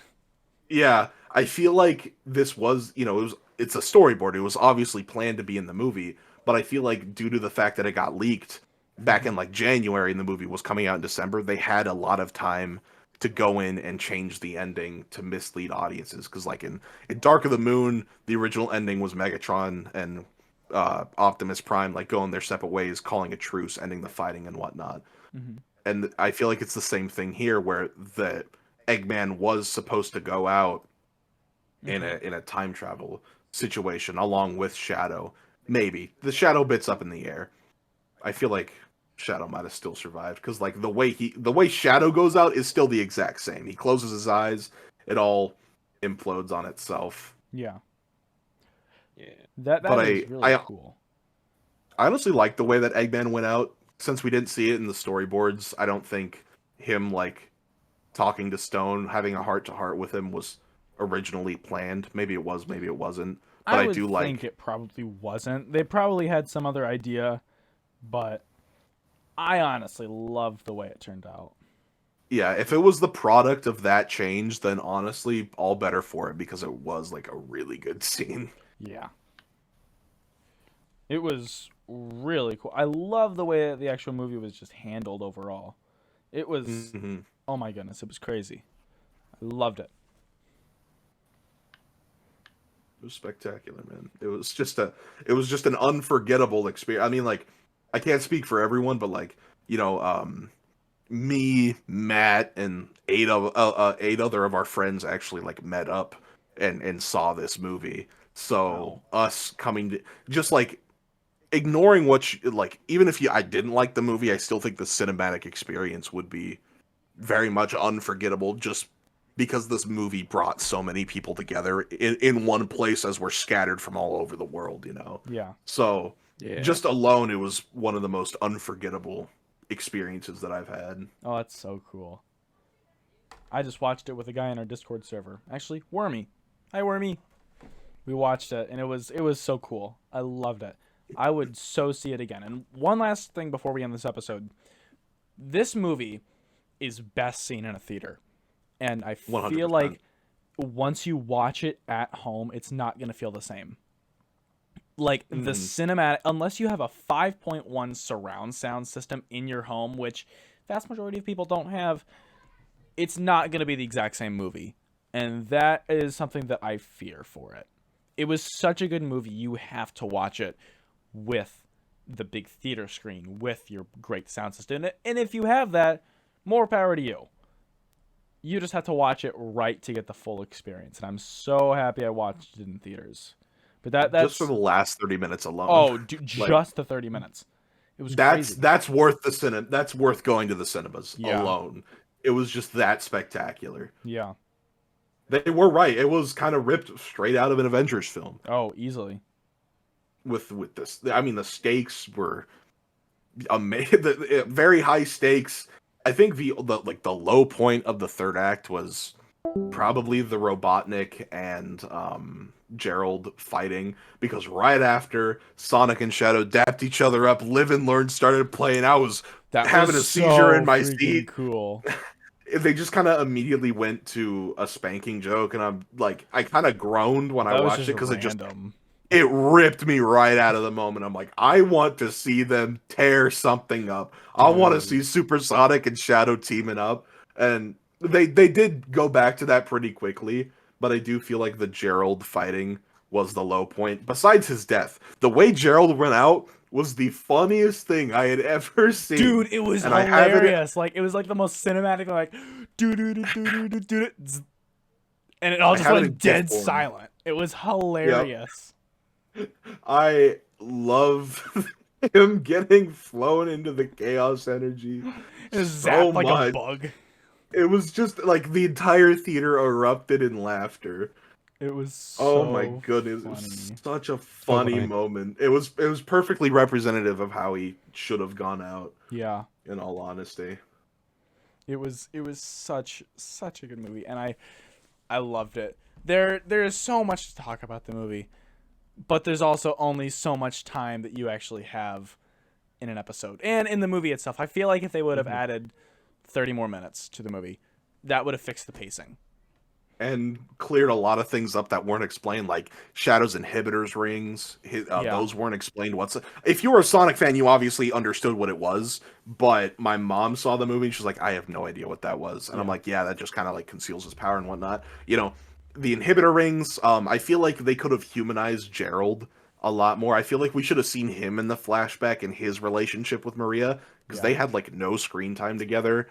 Speaker 3: Yeah, I feel like this was, it's a storyboard. It was obviously planned to be in the movie, but I feel like due to the fact that it got leaked back in like January and the movie was coming out in December, they had a lot of time to go in and change the ending to mislead audiences. Because like in Dark of the Moon, the original ending was Megatron and Optimus Prime like going their separate ways, calling a truce, ending the fighting and whatnot.
Speaker 1: Mm-hmm.
Speaker 3: And I feel like it's the same thing here, where the Eggman was supposed to go out in a time travel situation along with Shadow. Maybe the Shadow bit's up in the air. I feel like Shadow might have still survived, because like the way Shadow goes out is still the exact same. He closes his eyes, it all implodes on itself.
Speaker 1: Yeah.
Speaker 2: Yeah.
Speaker 1: That
Speaker 3: But
Speaker 1: is really cool.
Speaker 3: I honestly like the way that Eggman went out. Since we didn't see it in the storyboards, I don't think him like talking to Stone, having a heart-to-heart with him was originally planned. Maybe it was, maybe it wasn't. But I
Speaker 1: would
Speaker 3: do
Speaker 1: think it probably wasn't. They probably had some other idea, but I honestly love the way it turned out.
Speaker 3: Yeah, if it was the product of that change, then honestly, all better for it, because it was like a really good scene.
Speaker 1: Yeah. It was really cool. I love the way that the actual movie was just handled overall. It was, oh my goodness, it was crazy. I loved it.
Speaker 3: It was spectacular, man. It was just an unforgettable experience. I mean, like, I can't speak for everyone, but like, me, Matt, and eight other of our friends actually like met up and saw this movie. So us coming to just like ignoring like, even if I didn't like the movie, I still think the cinematic experience would be very much unforgettable, just because this movie brought so many people together in one place as we're scattered from all over the world,
Speaker 1: Yeah.
Speaker 3: So
Speaker 2: Yeah.
Speaker 3: Just alone, it was one of the most unforgettable experiences that I've had.
Speaker 1: Oh, that's so cool. I just watched it with a guy in our Discord server. Actually, Wormy. Hi, Wormy. We watched it, and it was so cool. I loved it. I would so see it again. And one last thing before we end this episode. This movie is best seen in a theater. And I feel
Speaker 3: 100%.
Speaker 1: like once you watch it at home, it's not going to feel the same. Like, the cinematic, unless you have a 5.1 surround sound system in your home, which vast majority of people don't have, it's not going to be the exact same movie. And that is something that I fear for it. It was such a good movie, you have to watch it with the big theater screen, with your great sound system. And if you have that, more power to you. You just have to watch it right to get the full experience. And I'm so happy I watched it in theaters. But that's
Speaker 3: just for the last 30 minutes alone.
Speaker 1: Oh, dude, just the 30 minutes. It was crazy.
Speaker 3: That's worth the cinema. That's worth going to the cinemas alone. It was just that spectacular.
Speaker 1: Yeah.
Speaker 3: They were right. It was kind of ripped straight out of an Avengers film.
Speaker 1: Oh, easily.
Speaker 3: With this, I mean, the stakes were amazing. Very high stakes. I think the low point of the third act was probably the Robotnik and Gerald fighting, because right after Sonic and Shadow dapped each other up, Live and Learn started playing. I was having a seizure in my seat.
Speaker 1: Cool.
Speaker 3: They just kind of immediately went to a spanking joke, and I'm like, I kind of groaned when I watched it because it ripped me right out of the moment. I'm like, I want to see them tear something up. I want to see Super Sonic and Shadow teaming up, and they did go back to that pretty quickly. But I do feel like the Gerald fighting was the low point. Besides his death, the way Gerald went out was the funniest thing I had ever seen.
Speaker 1: Dude, it was hilarious. Like, it was like the most cinematic, like, and it all just went dead silent. It was hilarious.
Speaker 3: Yep. I love him getting flown into the chaos energy.
Speaker 1: It was zapped like a bug.
Speaker 3: It was just like the entire theater erupted in laughter.
Speaker 1: It was so
Speaker 3: oh my goodness,
Speaker 1: funny.
Speaker 3: It was such a funny moment. It was perfectly representative of how he should have gone out.
Speaker 1: Yeah.
Speaker 3: In all honesty.
Speaker 1: It was such a good movie, and I loved it. There is so much to talk about the movie, but there's also only so much time that you actually have in an episode. And in the movie itself, I feel like if they would have added 30 more minutes to the movie, that would have fixed the pacing
Speaker 3: and cleared a lot of things up that weren't explained, like Shadow's inhibitors rings. Those weren't explained. If you were a Sonic fan, you obviously understood what it was, but my mom saw the movie and she's like, I have no idea what that was. And I'm like, yeah, that just kind of like conceals his power and whatnot. You know, the inhibitor rings, I feel like they could have humanized Gerald a lot more. I feel like we should have seen him in the flashback and his relationship with Maria, because they had like no screen time together.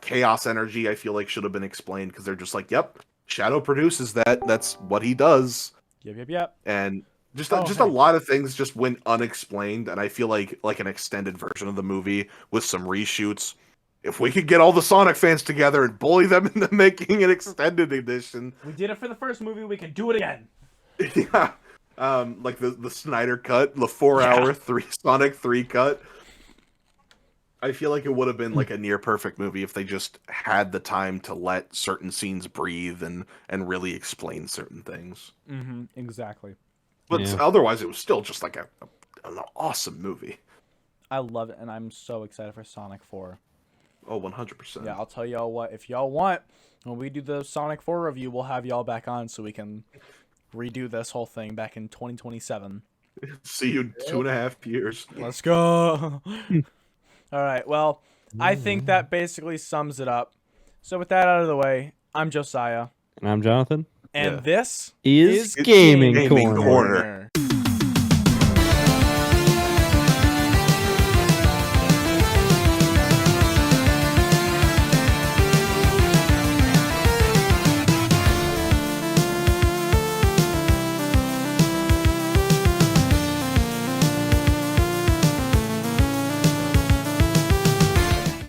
Speaker 3: Chaos energy, I feel like, should have been explained, because they're just like, yep, Shadow produces that. That's what he does.
Speaker 1: Yep.
Speaker 3: And just a lot of things just went unexplained, and I feel like an extended version of the movie with some reshoots. If we could get all the Sonic fans together and bully them into making an extended edition.
Speaker 1: We did it for the first movie, we can do it again.
Speaker 3: Yeah. Like the Snyder cut, the 4-hour Sonic 3 cut. I feel like it would have been like a near perfect movie if they just had the time to let certain scenes breathe and really explain certain things.
Speaker 1: Mm-hmm, exactly.
Speaker 3: But otherwise, it was still just like an awesome movie.
Speaker 1: I love it, and I'm so excited for Sonic 4.
Speaker 3: Oh, 100%.
Speaker 1: Yeah, I'll tell y'all what. If y'all want, when we do the Sonic 4 review, we'll have y'all back on so we can redo this whole thing back in 2027.
Speaker 3: See you in 2.5 years.
Speaker 1: Let's go. All right, well, I think that basically sums it up. So with that out of the way, I'm Josiah.
Speaker 2: And I'm Jonathan.
Speaker 1: And this
Speaker 2: is Gaming Corner.